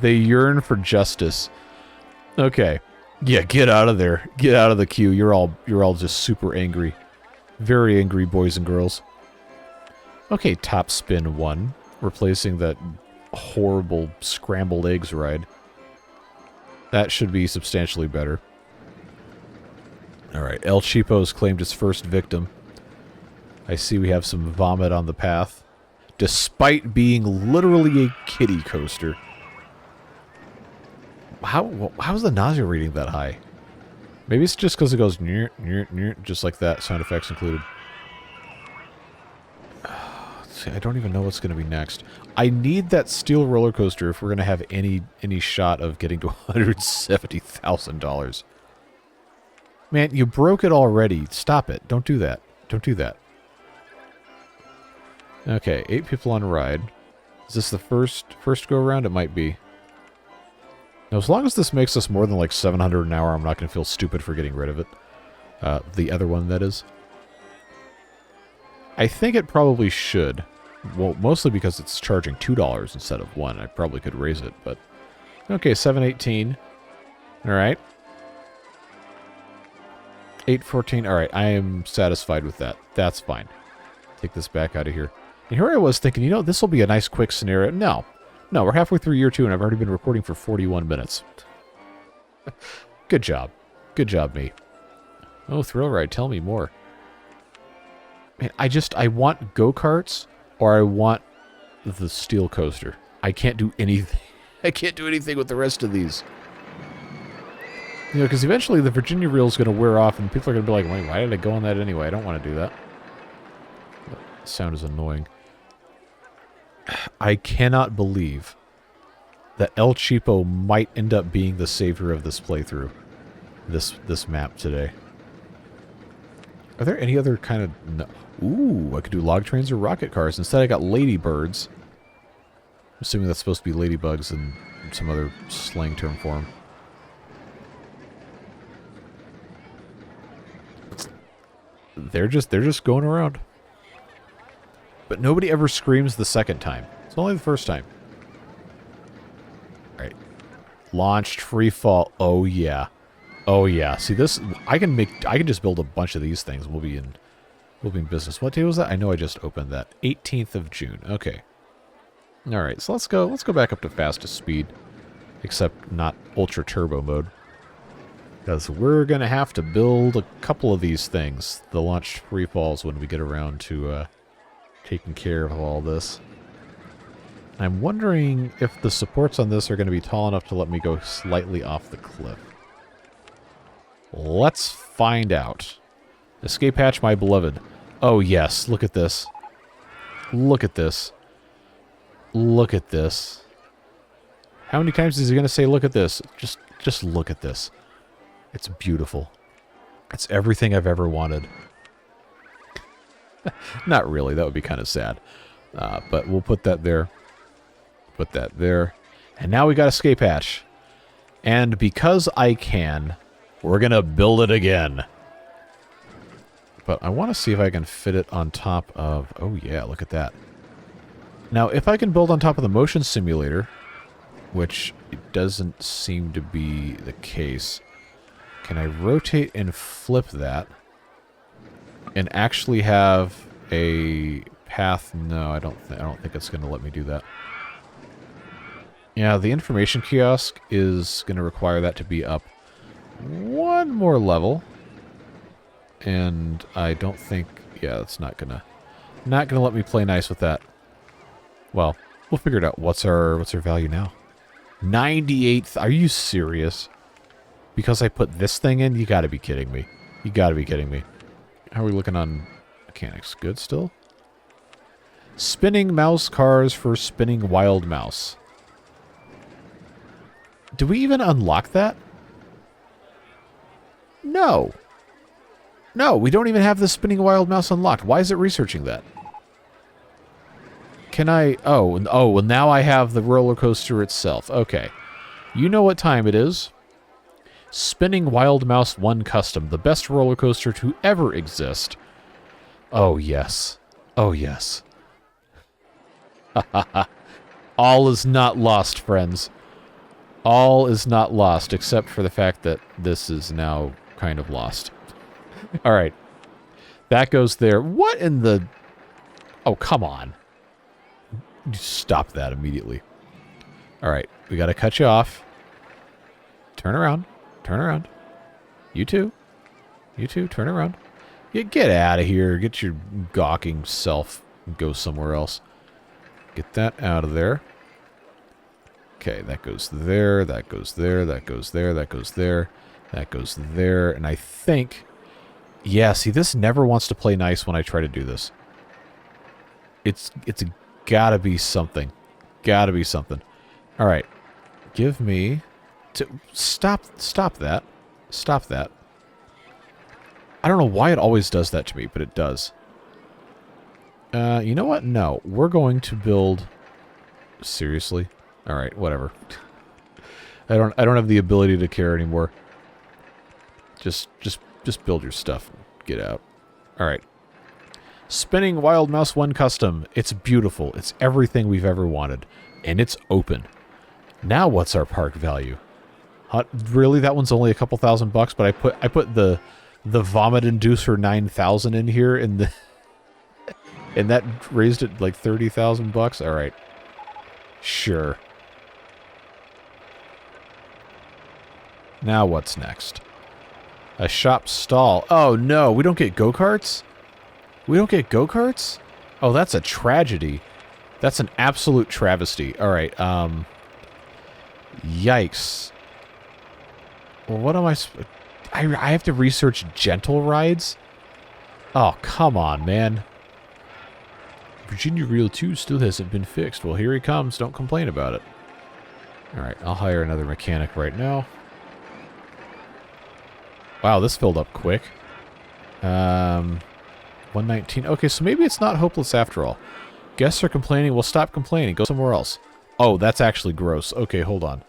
A: yearn for justice. Okay. Yeah, get out of there. Get out of the queue. You're all just super angry. Very angry boys and girls. Okay, Top Spin 1. Replacing that horrible scrambled eggs ride. That should be substantially better. Alright, El Cheapo's claimed his first victim. I see we have some vomit on the path. Despite being literally a kiddie coaster. How's the nausea rating that high? Maybe it's just because it goes near, just like that, sound effects included. See, I don't even know what's going to be next. I need that steel roller coaster if we're going to have any shot of getting to $170,000. Man, you broke it already. Stop it. Don't do that. Don't do that. Okay, 8 people on ride. Is this the first go around? It might be. Now, as long as this makes us more than like 700 an hour, I'm not going to feel stupid for getting rid of it. The other one, that is. I think it probably should. Well, mostly because it's charging $2 instead of $1. I probably could raise it, but... Okay, 718. Alright. 814. Alright, I am satisfied with that. That's fine. Take this back out of here. And here I was thinking, you know, this will be a nice quick scenario. No. No, we're halfway through year 2 and I've already been recording for 41 minutes. Good job. Good job, me. Oh, thrill ride. Tell me more. Man, I want go-karts or I want the steel coaster. I can't do anything. I can't do anything with the rest of these. You know, because eventually the Virginia reel is going to wear off and people are going to be like, wait, why did I go on that anyway? I don't want to do that. That sound is annoying. I cannot believe that El Cheapo might end up being the savior of this playthrough. This map today. Are there any other kind of... No. Ooh, I could do log trains or rocket cars. Instead I got ladybirds. I'm assuming that's supposed to be ladybugs and some other slang term for them. They're just going around. But nobody ever screams the second time. It's only the first time. Alright. Launched, free fall. Oh yeah. Oh yeah. See this I can just build a bunch of these things. We'll be in business. What day was that? I know I just opened that. 18th of June. Okay. Alright, so let's go back up to fastest speed. Except not ultra turbo mode. Because we're gonna have to build a couple of these things. The launched free falls when we get around to taking care of all this. I'm wondering if the supports on this are going to be tall enough to let me go slightly off the cliff. Let's find out. Escape hatch, my beloved. Oh yes, look at this. Look at this. Look at this. How many times is he going to say look at this? Just look at this. It's beautiful. It's everything I've ever wanted. Not really. That would be kind of sad. But we'll put that there. Put that there. And now we got escape hatch. And because I can, we're going to build it again. But I want to see if I can fit it on top of... Oh, yeah. Look at that. Now, if I can build on top of the motion simulator, which it doesn't seem to be the case, can I rotate and flip that? And actually have a path? No, I don't think it's going to let me do that. Yeah, the information kiosk is going to require that to be up one more level. And I don't think... Yeah, it's not gonna let me play nice with that. Well, we'll figure it out. What's our value now? 98th. Are you serious? Because I put this thing in? You got to be kidding me. You got to be kidding me. How are we looking on mechanics? Good still? Spinning mouse cars for spinning wild mouse. Do we even unlock that? No. No, we don't even have the spinning wild mouse unlocked. Why is it researching that? Can I... Oh, well, now I have the roller coaster itself. Okay. You know what time it is. Spinning Wild Mouse 1 Custom, the best roller coaster to ever exist. Oh, yes. Oh, yes. All is not lost, friends. All is not lost, except for the fact that this is now kind of lost. All right. That goes there. What in the... Oh, come on. Stop that immediately. All right. We got to cut you off. Turn around. Turn around. You too. You too. Turn around. Yeah, get out of here. Get your gawking self and go somewhere else. Get that out of there. Okay, that goes there. That goes there. That goes there. That goes there. That goes there. And I think... Yeah, see, this never wants to play nice when I try to do this. It's gotta be something. Gotta be something. All right. Give me... Stop that. Stop that. I don't know why it always does that to me, but it does. You know what? No. We're going to build... Seriously? Alright, whatever. I don't have the ability to care anymore. Just build your stuff and get out. Alright. Spinning Wild Mouse 1 Custom. It's beautiful. It's everything we've ever wanted. And it's open. Now what's our park value? Really? That one's only a couple $1,000, but I put the Vomit Inducer 9,000 in here and the and that raised it like $30,000. All right. Sure. Now what's next? A shop stall. Oh no, we don't get go-karts? We don't get go-karts? Oh, that's a tragedy. That's an absolute travesty. All right, yikes. Well, what am I have to research gentle rides? Oh, come on, man. Virginia Reel 2 still hasn't been fixed. Well, here he comes. Don't complain about it. All right, I'll hire another mechanic right now. Wow, this filled up quick. 119. Okay, so maybe it's not hopeless after all. Guests are complaining. Well, stop complaining. Go somewhere else. Oh, that's actually gross. Okay, hold on.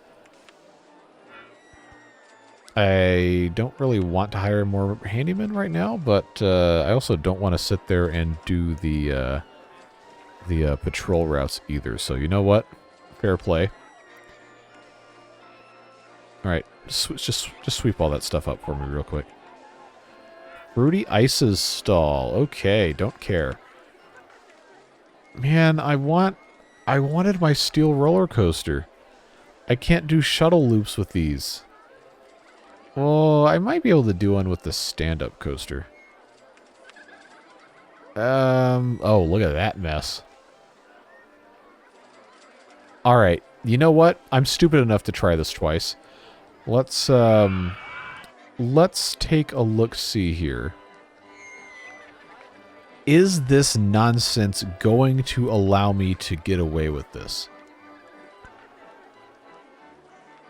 A: I don't really want to hire more handymen right now, but I also don't want to sit there and do the patrol routes either. So you know what? Fair play. All right, just sweep all that stuff up for me real quick. Fruity Ice's stall. Okay, don't care. Man, I wanted my steel roller coaster. I can't do shuttle loops with these. Well, I might be able to do one with the stand-up coaster. Oh, look at that mess. Alright, you know what? I'm stupid enough to try this twice. Let's take a look-see here. Is this nonsense going to allow me to get away with this?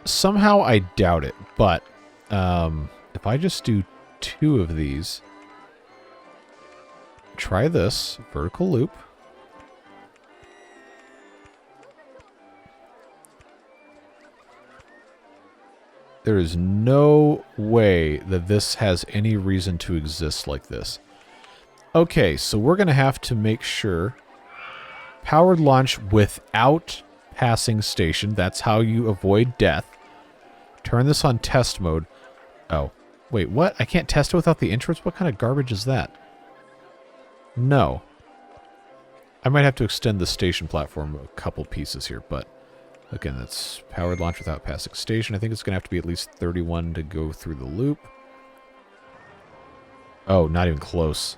A: Somehow I doubt it, but if I just do 2 of these, try this vertical loop. There is no way that this has any reason to exist like this. Okay, so we're going to have to make sure powered launch without passing station. That's how you avoid death. Turn this on test mode. Oh, wait, what? I can't test it without the entrance? What kind of garbage is that? No. I might have to extend the station platform a couple pieces here, but again, that's powered launch without passing station. I think it's going to have to be at least 31 to go through the loop. Oh, not even close.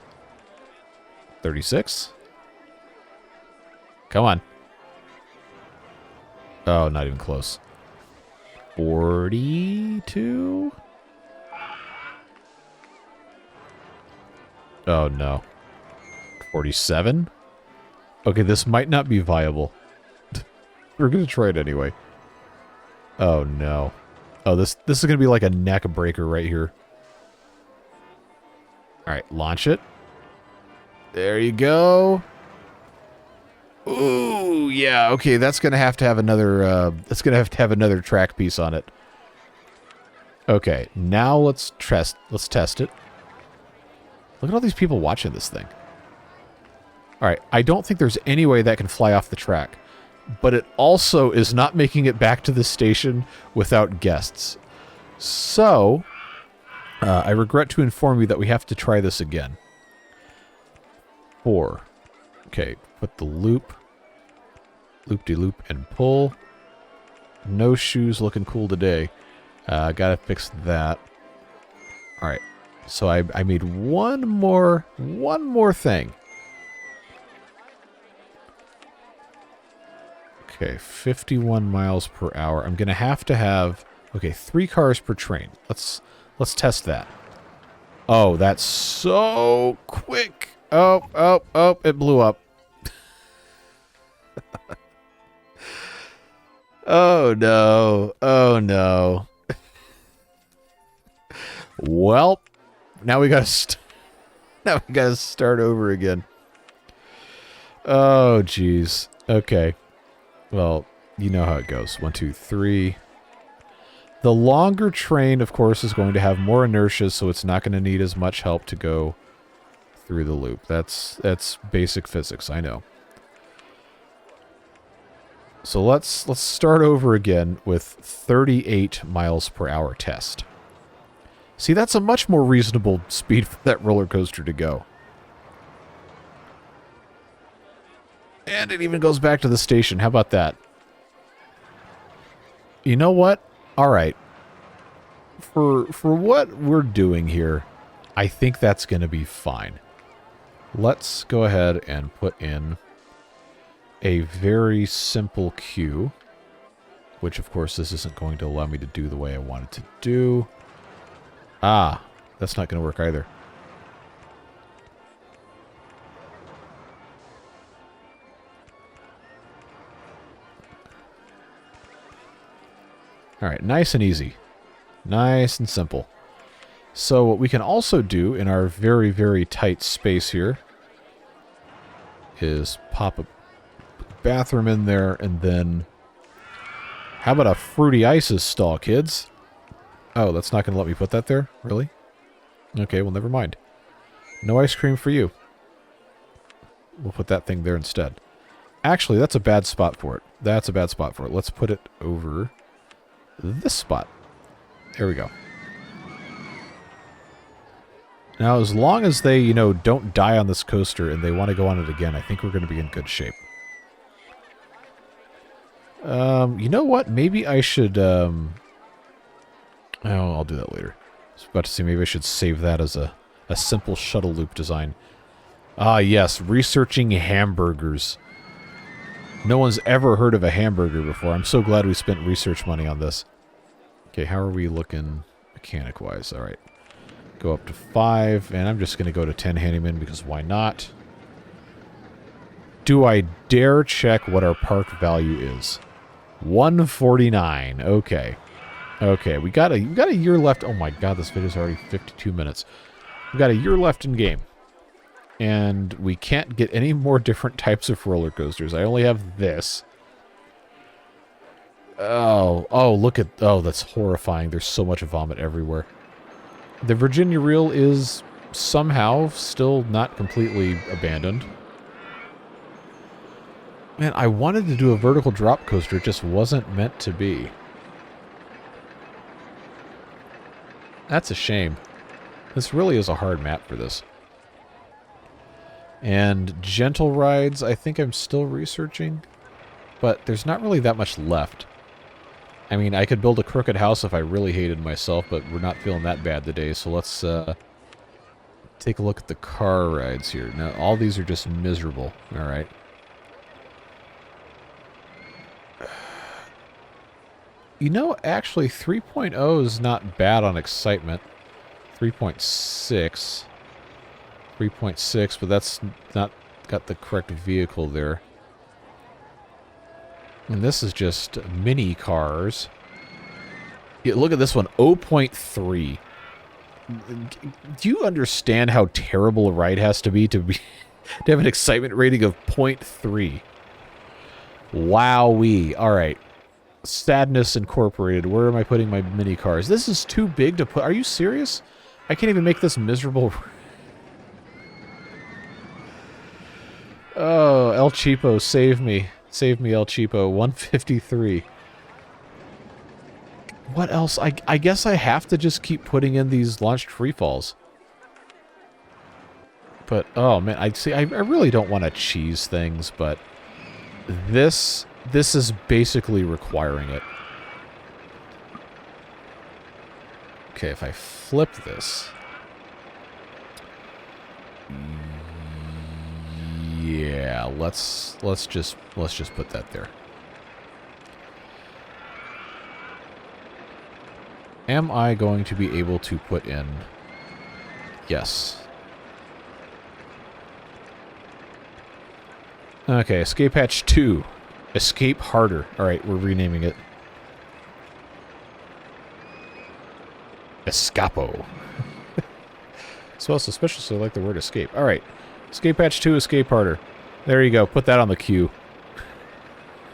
A: 36? Come on. Oh, not even close. 42? Oh, no. 47? Okay, this might not be viable. We're going to try it anyway. Oh, no. Oh, this is going to be like a neck breaker right here. All right, launch it. There you go. Ooh, yeah. Okay, that's going to have another another track piece on it. Okay, now let's test it. Look at all these people watching this thing. All right, I don't think there's any way that can fly off the track, but it also is not making it back to the station without guests. So, I regret to inform you that we have to try this again. 4. Okay, put the loop, loop-de-loop, and pull. No shoes looking cool today. Gotta fix that. All right, so I made one more thing. Okay, 51 miles per hour. I'm gonna have to have, okay, 3 cars per train. Let's test that. Oh, that's so quick. Oh, it blew up. Oh no. Oh no. Well, now we gotta start over again. Oh, jeez. Okay. Well, you know how it goes. 1, 2, 3. The longer train, of course, is going to have more inertia, so it's not going to need as much help to go through the loop. That's basic physics, I know. So let's start over again with 38 miles per hour test. See, that's a much more reasonable speed for that roller coaster to go. And it even goes back to the station. How about that? You know what? All right. For what we're doing here, I think that's going to be fine. Let's go ahead and put in a very simple queue, which of course this isn't going to allow me to do the way I want it to do. Ah, that's not going to work either. All right, nice and easy. Nice and simple. So what we can also do in our very, very tight space here is pop a bathroom in there, and then how about a Fruity Ices stall, kids? Oh, that's not going to let me put that there? Really? Okay, well, never mind. No ice cream for you. We'll put that thing there instead. Actually, that's a bad spot for it. That's a bad spot for it. Let's put it over this spot. There we go. Now, as long as they, you know, don't die on this coaster and they want to go on it again, I think we're going to be in good shape. You know what? Maybe I should, oh, I'll do that later. I was about to say maybe I should save that as a simple shuttle loop design. Ah, yes, researching hamburgers. No one's ever heard of a hamburger before. I'm so glad we spent research money on this. Okay, how are we looking mechanic-wise? All right. Go up to 5, and I'm just going to go to 10 handyman because why not? Do I dare check what our park value is? 149. Okay. Okay, we got a year left. Oh my god, this video's already 52 minutes. We got a year left in game. And we can't get any more different types of roller coasters. I only have this. Oh, look at... Oh, that's horrifying. There's so much vomit everywhere. The Virginia Reel is somehow still not completely abandoned. Man, I wanted to do a vertical drop coaster. It just wasn't meant to be. That's a shame. This really is a hard map for this. And gentle rides, I think I'm still researching. But there's not really that much left. I mean, I could build a crooked house if I really hated myself, but we're not feeling that bad today, so let's take a look at the car rides here. Now, all these are just miserable. Alright. You know, actually, 3.0 is not bad on excitement. 3.6. 3.6, but that's not got the correct vehicle there. And this is just mini cars. Yeah, look at this one, 0.3. Do you understand how terrible a ride has to to have an excitement rating of 0.3? Wowee. All right. Sadness Incorporated. Where am I putting my mini cars? This is too big to put. Are you serious? I can't even make this miserable. Oh, El Cheapo, save me. Save me, El Cheapo. 153. What else? I guess I have to just keep putting in these launched free falls. But, oh man, I really don't want to cheese things, but this is basically requiring it. Okay, if I flip this. Yeah, let's just put that there. Am I going to be able to put in? Yes. Okay, Escape Hatch 2. Escape Harder. Alright, we're renaming it. Escapo. So else especially so I like the word escape. Alright. Escape Hatch 2, Escape Harder. There you go. Put that on the queue.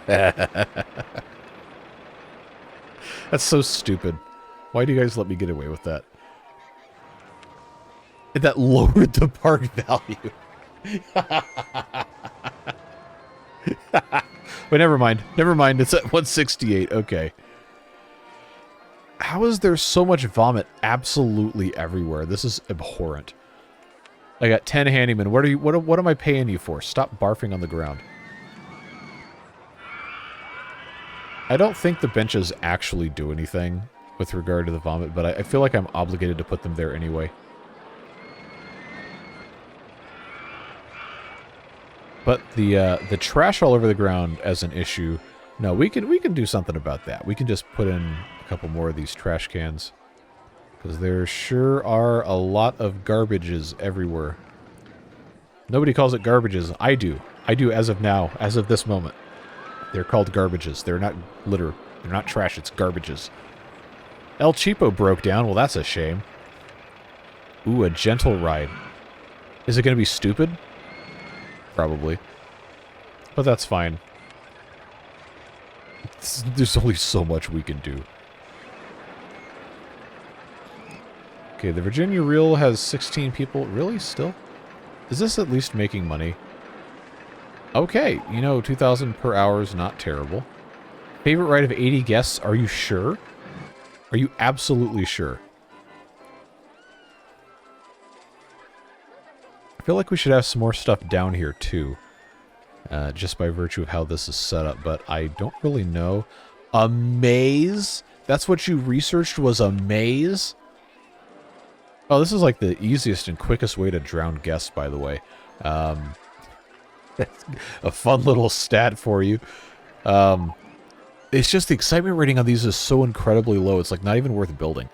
A: That's so stupid. Why do you guys let me get away with that? That lowered the park value. But never mind. Never mind. It's at 168. Okay. How is there so much vomit absolutely everywhere? This is abhorrent. I got 10 handymen. What am I paying you for? Stop barfing on the ground. I don't think the benches actually do anything with regard to the vomit, but I feel like I'm obligated to put them there anyway. But the trash all over the ground as an issue, no, we can do something about that. We can just put in a couple more of these trash cans. Because there sure are a lot of garbages everywhere. Nobody calls it garbages. I do. I do as of now, as of this moment. They're called garbages. They're not litter. They're not trash. It's garbages. El Cheapo broke down. Well, that's a shame. Ooh, a gentle ride. Is it going to be stupid? Probably. But that's fine. There's only so much we can do. Okay, the Virginia Reel has 16 people. Really? Still? Is this at least making money? Okay, you know, 2,000 per hour is not terrible. Favorite ride of 80 guests? Are you sure? Are you absolutely sure? I feel like we should have some more stuff down here, too. Just by virtue of how this is set up, but I don't really know. A maze? That's what you researched was a maze? Oh, this is like the easiest and quickest way to drown guests, by the way. A fun little stat for you. It's just the excitement rating on these is so incredibly low, it's like not even worth building.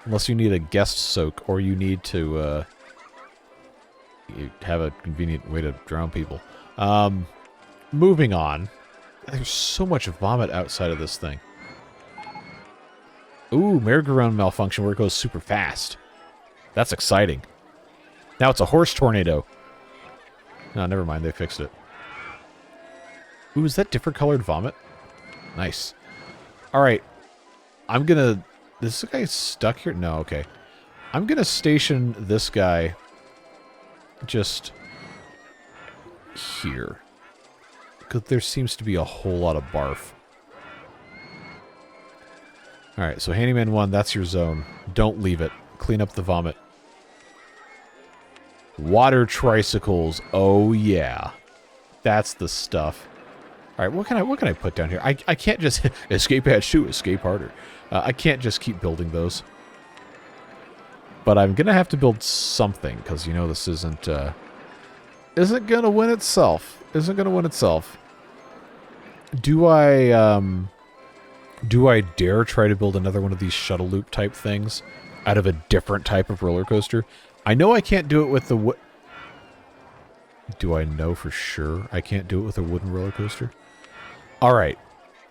A: Unless you need a guest soak, or you need to you have a convenient way to drown people. Moving on. There's so much vomit outside of this thing. Ooh, merry-go-round malfunction where it goes super fast. That's exciting. Now it's a horse tornado. No, never mind. They fixed it. Ooh, is that different colored vomit? Nice. Alright. I'm gonna... Is this guy stuck here? No, okay. I'm gonna station this guy just here. Because there seems to be a whole lot of barf. Alright, so Handyman 1, that's your zone. Don't leave it. Clean up the vomit. Water tricycles. Oh, yeah. That's the stuff. Alright, what can I put down here? I can't just... Escape hatch 2, escape harder. I can't just keep building those. But I'm going to have to build something, because, you know, this isn't going to win itself. Isn't going to win itself. Do I dare try to build another one of these shuttle loop type things out of a different type of roller coaster? I know I can't do it with the Do I know for sure I can't do it with a wooden roller coaster? All right.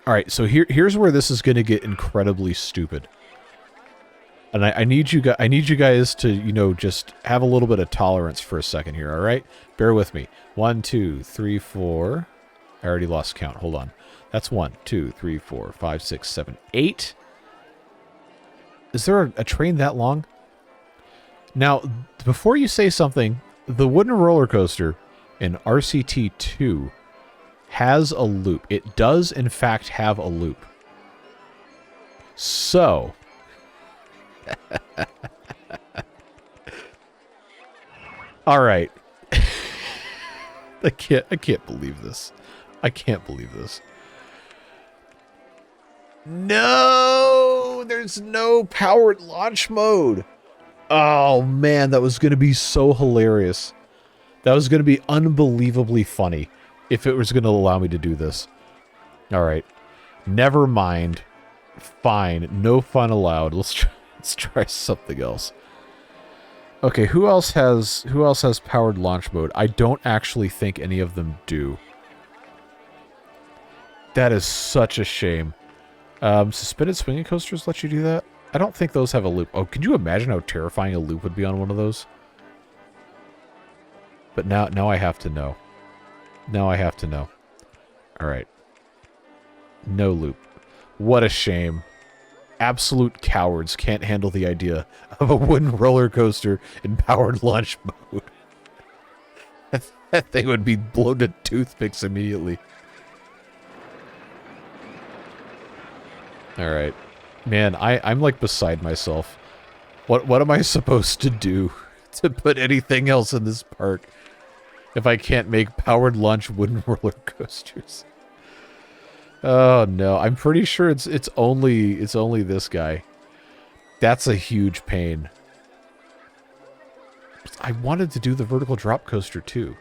A: All right, so here's where this is going to get incredibly stupid. And I need you guys to, you know, just have a little bit of tolerance for a second here, all right? Bear with me. 1, 2, 3, 4. I already lost count. Hold on. That's 1, 2, 3, 4, 5, 6, 7, 8. Is there a train that long? Now, before you say something, the wooden roller coaster in RCT 2 has a loop. It does, in fact, have a loop. So... all right. I can't believe this. I can't believe this. No, there's no powered launch mode. Oh man, that was going to be so hilarious. That was going to be unbelievably funny if it was going to allow me to do this. All right. Never mind. Fine. No fun allowed. Let's try something else. Okay, who else has powered launch mode? I don't actually think any of them do. That is such a shame. Suspended swinging coasters let you do that? I don't think those have a loop. Oh, could you imagine how terrifying a loop would be on one of those? But now I have to know. Now I have to know. Alright. No loop. What a shame. Absolute cowards can't handle the idea of a wooden roller coaster in powered launch mode. That thing would be blown to toothpicks immediately. Alright. Man, I'm like beside myself. What am I supposed to do to put anything else in this park if I can't make powered launch wooden roller coasters? Oh no, I'm pretty sure it's only this guy. That's a huge pain. I wanted to do the vertical drop coaster too.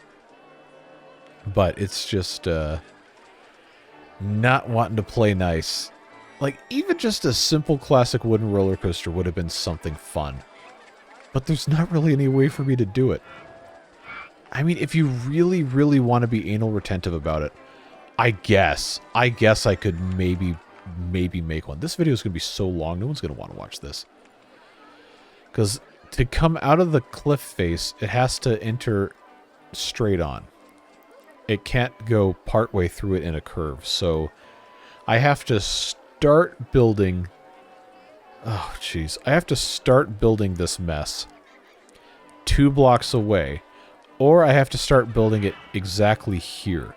A: But it's just not wanting to play nice. Like, even just a simple classic wooden roller coaster would have been something fun. But there's not really any way for me to do it. I mean, if you really, really want to be anal retentive about it, I guess I could maybe make one. This video is going to be so long, no one's going to want to watch this. Because to come out of the cliff face, it has to enter straight on. It can't go partway through it in a curve. So I have to start building... Oh, jeez. I have to start building this mess 2 blocks away. Or I have to start building it exactly here.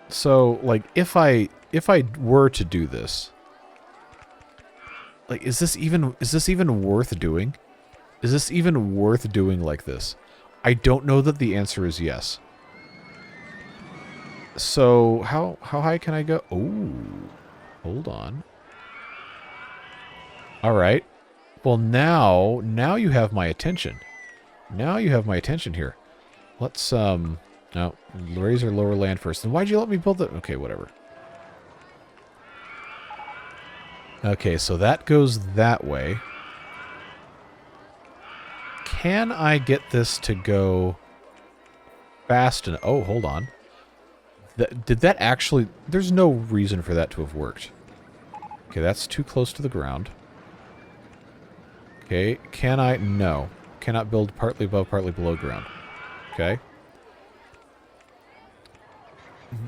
A: So, like, if I were to do this... Like, is this even worth doing? Is this even worth doing like this? I don't know that the answer is yes. So, how high can I go? Oh, hold on. Alright. Well, now you have my attention. Now you have my attention here. Let's, no, raise our lower land first. And why'd you let me build it? Okay, whatever. Okay, so that goes that way. Can I get this to go fast and... Oh, hold on. Did that actually... There's no reason for that to have worked. Okay, that's too close to the ground. Okay, can I... No. Cannot build partly above, partly below ground. Okay.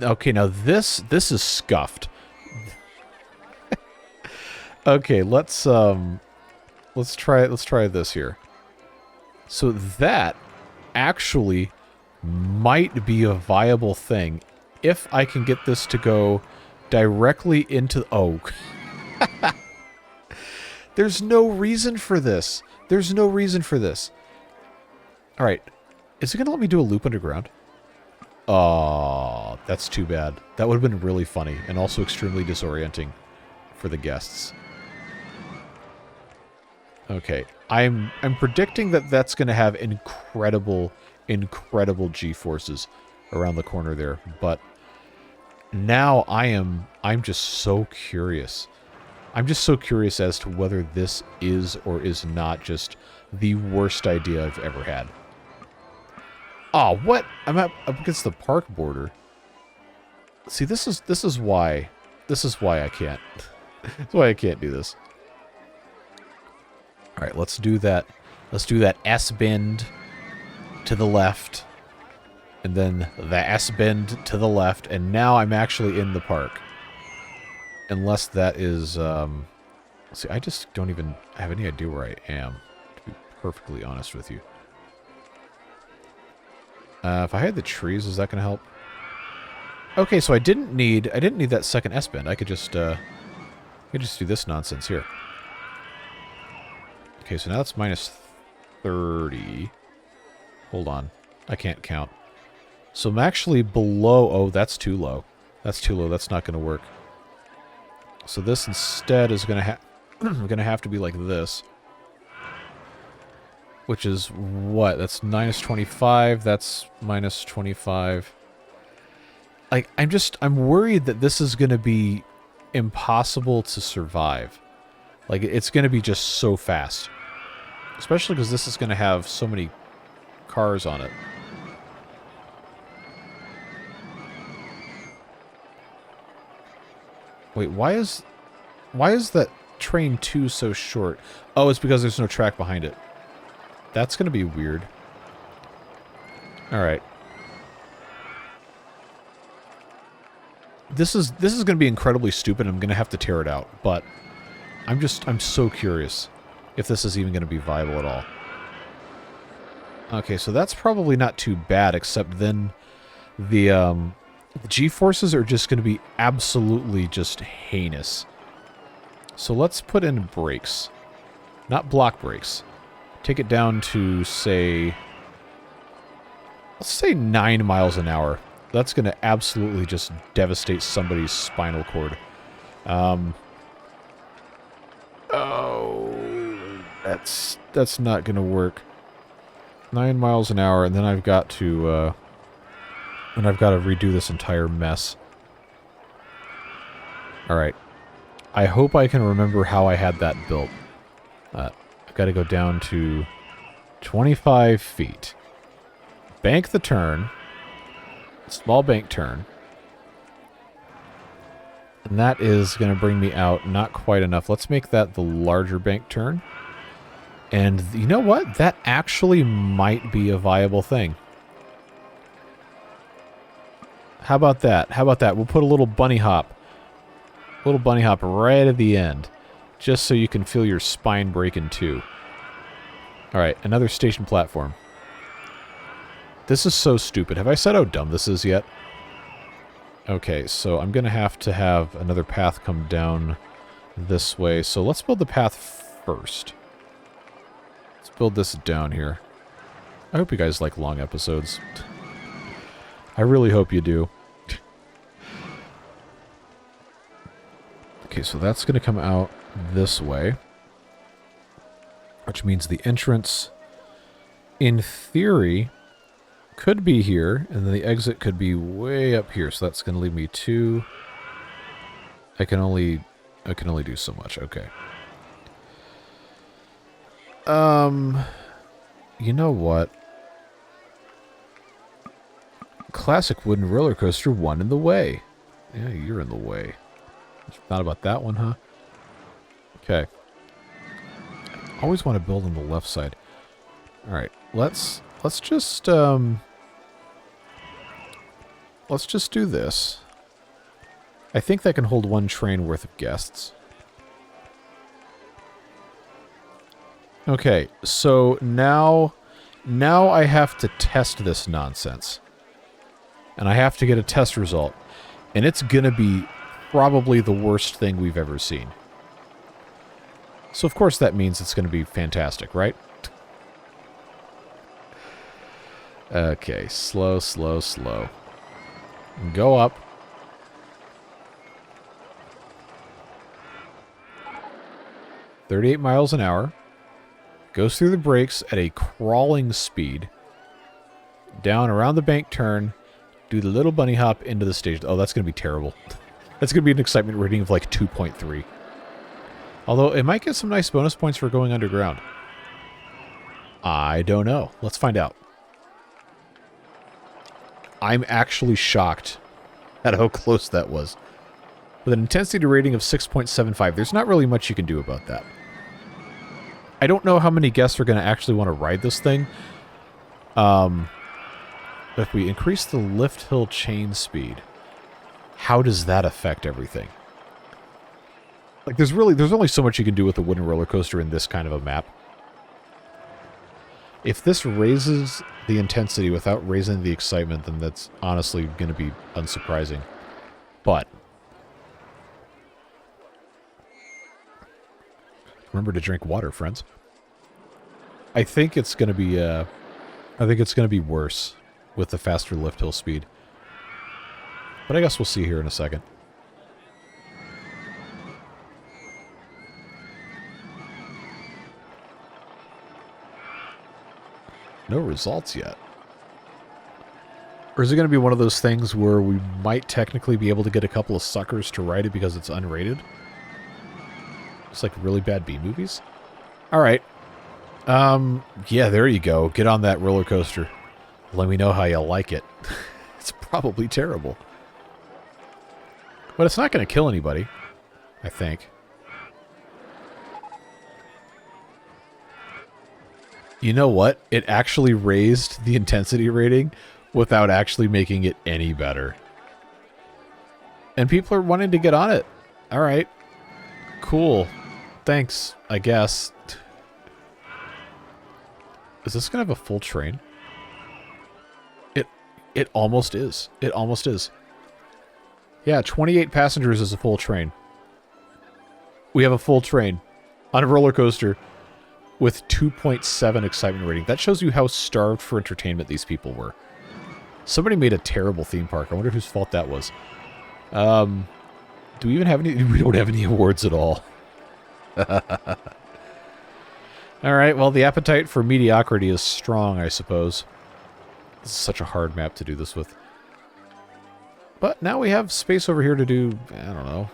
A: Okay, now this is scuffed. Okay, let's try this here. So that actually might be a viable thing if I can get this to go directly into... Oh. There's no reason for this. There's no reason for this. Alright. Is it going to let me do a loop underground? Oh, that's too bad. That would have been really funny and also extremely disorienting for the guests. Okay. I'm predicting that that's going to have incredible G-forces around the corner there, but now I'm just so curious. I'm just so curious as to whether this is or is not just the worst idea I've ever had. Oh, what? I'm up against the park border. See, this is why I can't. That's why I can't do this. All right, let's do that. Let's do that S-bend to the left, and then the S-bend to the left, and now I'm actually in the park. Unless that is, see, I just don't even have any idea where I am, to be perfectly honest with you. If I had the trees, is that going to help? Okay, so I didn't need that second S-bend. I could just do this nonsense here. Okay, so now that's minus 30. Hold on. I can't count. So I'm actually below... Oh, that's too low. That's too low. That's not going to work. So this instead is going to have to be like this. Which is what? That's minus 25. That's minus 25. Like, I'm worried that this is going to be impossible to survive. Like, it's going to be just so fast. Especially because this is going to have so many cars on it. Wait, why is that train 2 so short? Oh, it's because there's no track behind it. That's going to be weird. All right. This is going to be incredibly stupid. I'm going to have to tear it out, but I'm so curious if this is even going to be viable at all. Okay, so that's probably not too bad, except then the G-forces are just going to be absolutely just heinous. So let's put in brakes. Not block brakes. Take it down to, say... let's say 9 miles an hour. That's going to absolutely just devastate somebody's spinal cord. Oh, that's not going to work. 9 miles an hour, and then I've got to redo this entire mess. All right. I hope I can remember how I had that built. I've got to go down to 25 feet. Bank the turn. Small bank turn. And that is going to bring me out not quite enough. Let's make that the larger bank turn. And you know what? That actually might be a viable thing. How about that? How about that? We'll put a little bunny hop. A little bunny hop right at the end. Just so you can feel your spine break in two. Alright, another station platform. This is so stupid. Have I said how dumb this is yet? Okay, so I'm going to have another path come down this way. So let's build the path first. Let's build this down here. I hope you guys like long episodes. I really hope you do. Okay, so that's going to come out this way. Which means the entrance, in theory, could be here, and then the exit could be way up here. So that's going to leave me two. I can only do so much. Okay. You know what? Classic wooden roller coaster, one in the way. Yeah, you're in the way. Thought about that one, huh? Okay. Always want to build on the left side. All right, let's just do this. I think that can hold one train worth of guests. Okay, so now I have to test this nonsense. And I have to get a test result. And it's gonna be probably the worst thing we've ever seen. So of course that means it's gonna be fantastic, right? Okay, slow, slow, slow. Go up. .38 miles an hour. Goes through the brakes at a crawling speed. Down around the bank turn. Do the little bunny hop into the stage. Oh, that's going to be terrible. That's going to be an excitement rating of like 2.3. Although it might get some nice bonus points for going underground. I don't know. Let's find out. I'm actually shocked at how close that was. With an intensity rating of 6.75, there's not really much you can do about that. I don't know how many guests are going to actually want to ride this thing. If we increase the lift hill chain speed, how does that affect everything? Like, there's only so much you can do with a wooden roller coaster in this kind of a map. If this raises the intensity without raising the excitement, then that's honestly going to be unsurprising. But remember to drink water, friends. I think it's going to be worse with the faster lift hill speed. But I guess we'll see here in a second. No results yet. Or is it going to be one of those things where we might technically be able to get a couple of suckers to ride it because it's unrated? It's like really bad B-movies? Alright. Yeah, there you go. Get on that roller coaster. Let me know how you like it. It's probably terrible. But it's not going to kill anybody, I think. You know what? It actually raised the intensity rating without actually making it any better. And people are wanting to get on it. All right. Cool. Thanks, I guess. Is this going to have a full train? It almost is. It almost is. Yeah, 28 passengers is a full train. We have a full train on a roller coaster with 2.7 excitement rating. That shows you how starved for entertainment these people were. Somebody made a terrible theme park. I wonder whose fault that was. Do we even have any? We don't have any awards at all. All right, well, the appetite for mediocrity is strong, I suppose. This is such a hard map to do this with. But now we have space over here to do, I don't know,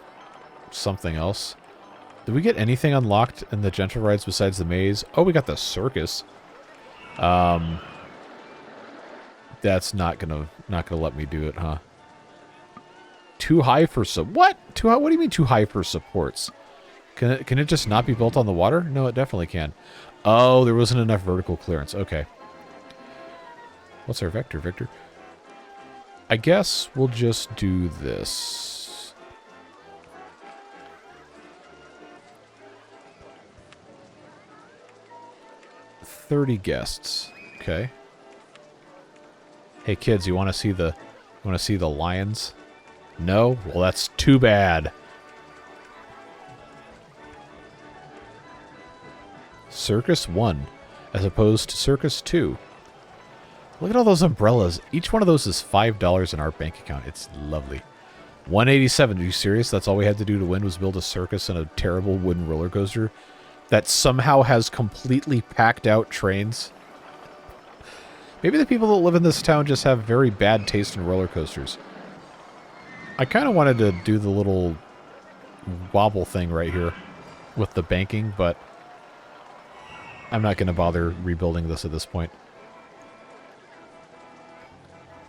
A: something else. Did we get anything unlocked in the gentle rides besides the maze? Oh, we got the circus. That's not gonna let me do it, huh? Too high for what? Too high? What do you mean too high for supports? Can it just not be built on the water? No, it definitely can. Oh, there wasn't enough vertical clearance. Okay. What's our vector, Victor? I guess we'll just do this. $30 guests. Okay. Hey kids, you want to see the lions? No? Well, that's too bad. Circus 1 as opposed to Circus 2. Look at all those umbrellas. Each one of those is $5 in our bank account. It's lovely. 187. Are you serious? That's all we had to do to win was build a circus and a terrible wooden roller coaster that somehow has completely packed out trains? Maybe the people that live in this town just have very bad taste in roller coasters. I kind of wanted to do the little wobble thing right here with the banking, but I'm not going to bother rebuilding this at this point.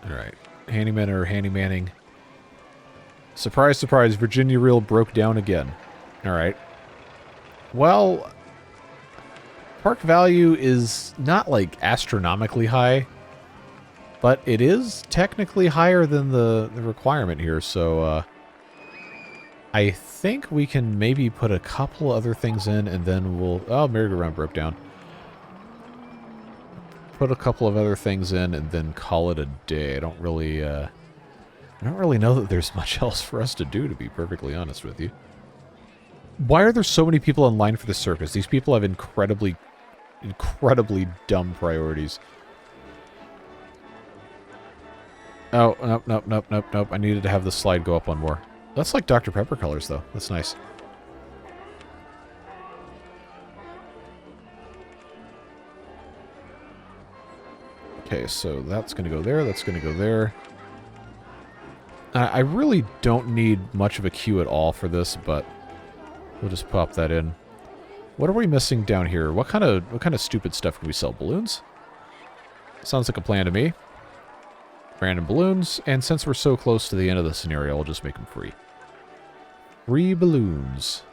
A: Alright. Handyman or handymanning. Surprise, surprise, Virginia Reel broke down again. Alright. Well, park value is not, like, astronomically high, but it is technically higher than the requirement here, so, I think we can maybe put a couple other things in, and then we'll... Oh, merry-go-round broke down. Put a couple of other things in and then call it a day. I don't really know that there's much else for us to do, to be perfectly honest with you. Why are there so many people in line for the circus? These people have incredibly dumb priorities. Oh, nope. I needed to have the slide go up one more. That's like Dr. Pepper colors, though. That's nice. Okay, so that's going to go there, that's going to go there. I really don't need much of a queue at all for this, but we'll just pop that in. What are we missing down here? What kind of stupid stuff can we sell? Balloons? Sounds like a plan to me. Random balloons, and since we're so close to the end of the scenario, I'll just make them free. Free balloons.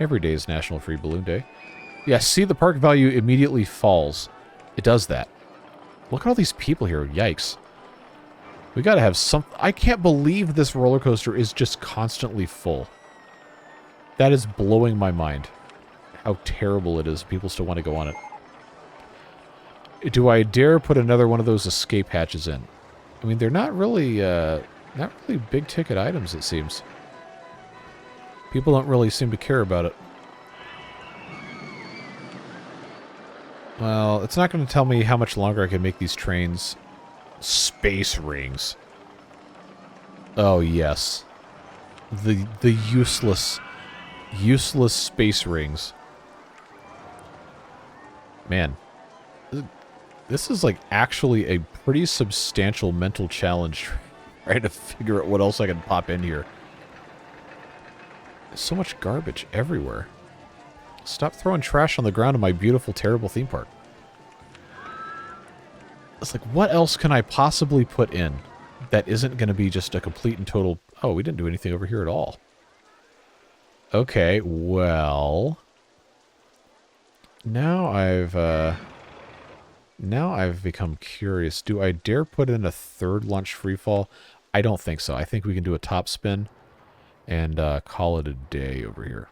A: Every day is National Free Balloon Day. Yeah, see, the park value immediately falls. It does that. Look at all these people here. Yikes. We gotta have some... I can't believe this roller coaster is just constantly full. That is blowing my mind. How terrible it is. People still want to go on it. Do I dare put another one of those escape hatches in? I mean, they're not really big ticket items, it seems. People don't really seem to care about it. Well, it's not going to tell me how much longer I can make these trains. Space rings. Oh, yes. The useless space rings. Man. This is, like, actually a pretty substantial mental challenge trying to figure out what else I can pop in here. There's so much garbage everywhere. Stop throwing trash on the ground in my beautiful, terrible theme park. It's like, what else can I possibly put in that isn't going to be just a complete and total... Oh, we didn't do anything over here at all. Okay, well... Now I've Now I've become curious. Do I dare put in a third launch freefall? I don't think so. I think we can do a top spin and call it a day over here.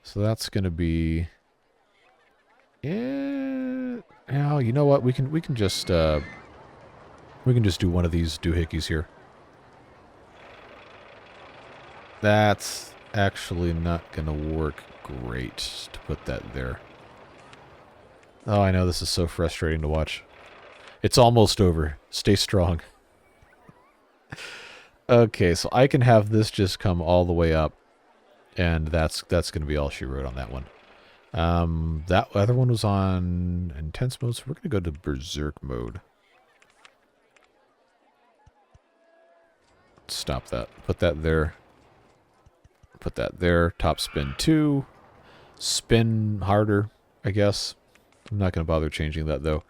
A: So that's going to be... Now, you know what? We can just do one of these doohickeys here. That's actually not going to work great to put that there. Oh, I know this is so frustrating to watch. It's almost over. Stay strong. Okay, so I can have this just come all the way up, and that's going to be all she wrote on that one. That other one was on intense mode, so we're going to go to berserk mode. Stop that. Put that there. Put that there. Top spin 2. Spin harder, I guess. I'm not going to bother changing that, though.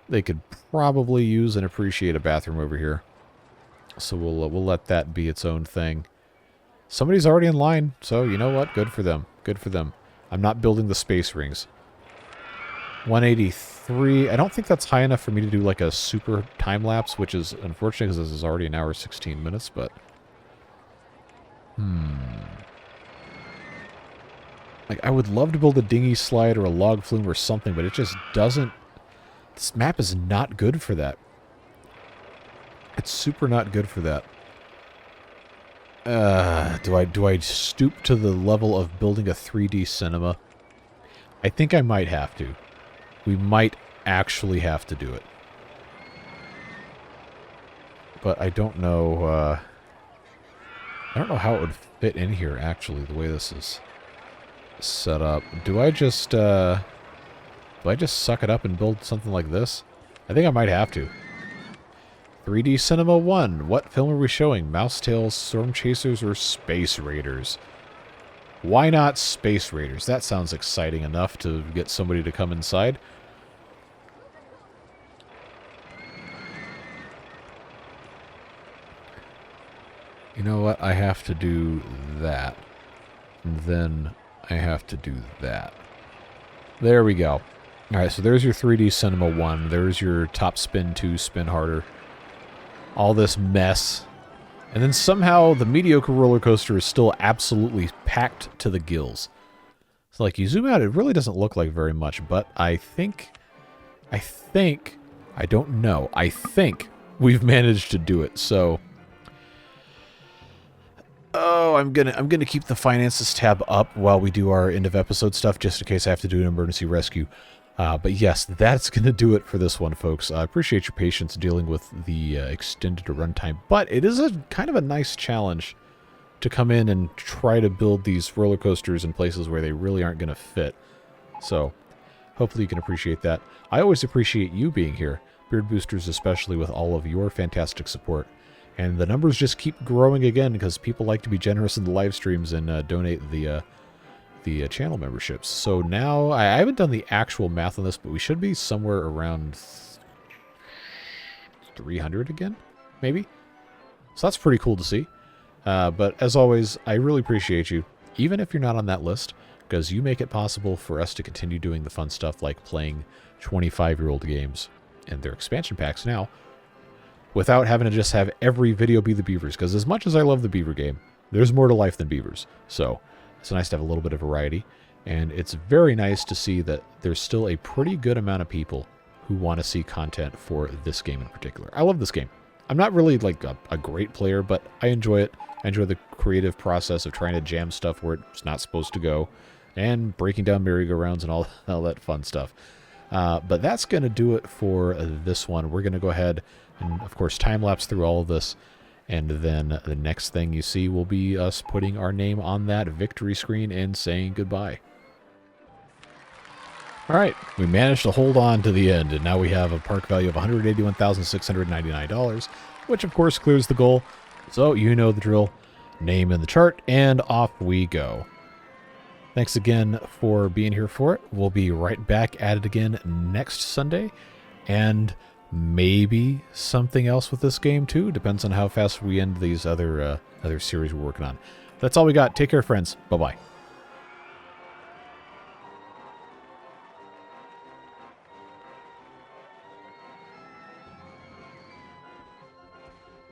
A: They could probably use and appreciate a bathroom over here. So we'll let that be its own thing. Somebody's already in line, so you know what? Good for them. Good for them. I'm not building the space rings. 183. I don't think that's high enough for me to do like a super time lapse, which is unfortunate because this is already an hour 16 minutes, but... Like, I would love to build a dinghy slide or a log flume or something, but it just doesn't... This map is not good for that. It's super not good for that. Do I stoop to the level of building a 3D cinema? I think I might have to. We might actually have to do it. But I don't know, I don't know how it would fit in here, actually, the way this is set up. Do I just suck it up and build something like this? I think I might have to. 3D Cinema 1. What film are we showing? Mouse Tails, Storm Chasers, or Space Raiders? Why not Space Raiders? That sounds exciting enough to get somebody to come inside. You know what? I have to do that. And then I have to do that. There we go. Alright, so there's your 3D Cinema 1. There's your Top Spin 2, Spin Harder. All this mess. And then somehow the mediocre roller coaster is still absolutely packed to the gills. So like you zoom out, it really doesn't look like very much, but I think, I don't know, I think we've managed to do it. So, oh, I'm gonna keep the finances tab up while we do our end of episode stuff, just in case I have to do an emergency rescue. But yes, that's going to do it for this one, folks. I appreciate your patience dealing with the extended runtime, but it is a kind of a nice challenge to come in and try to build these roller coasters in places where they really aren't going to fit. So, hopefully you can appreciate that. I always appreciate you being here, Beard Boosters especially, with all of your fantastic support. And the numbers just keep growing again because people like to be generous in the live streams and donate the channel memberships. So now, I haven't done the actual math on this, but we should be somewhere around 300 again, maybe? So that's pretty cool to see. But as always, I really appreciate you, even if you're not on that list, because you make it possible for us to continue doing the fun stuff like playing 25-year-old games and their expansion packs now, without having to just have every video be the beavers, because as much as I love the beaver game, there's more to life than beavers. So it's nice to have a little bit of variety, and it's very nice to see that there's still a pretty good amount of people who want to see content for this game in particular. I love this game. I'm not really like a great player, but I enjoy it. I enjoy the creative process of trying to jam stuff where it's not supposed to go, and breaking down merry-go-rounds and all that fun stuff. But that's going to do it for this one. We're going to go ahead and, of course, time-lapse through all of this. And then the next thing you see will be us putting our name on that victory screen and saying goodbye. Alright, we managed to hold on to the end, and now we have a park value of $181,699, which of course clears the goal. So you know the drill. Name in the chart, and off we go. Thanks again for being here for it. We'll be right back at it again next Sunday, and maybe something else with this game too. Depends on how fast we end these other series we're working on. That's all we got. Take care, friends. Bye-bye.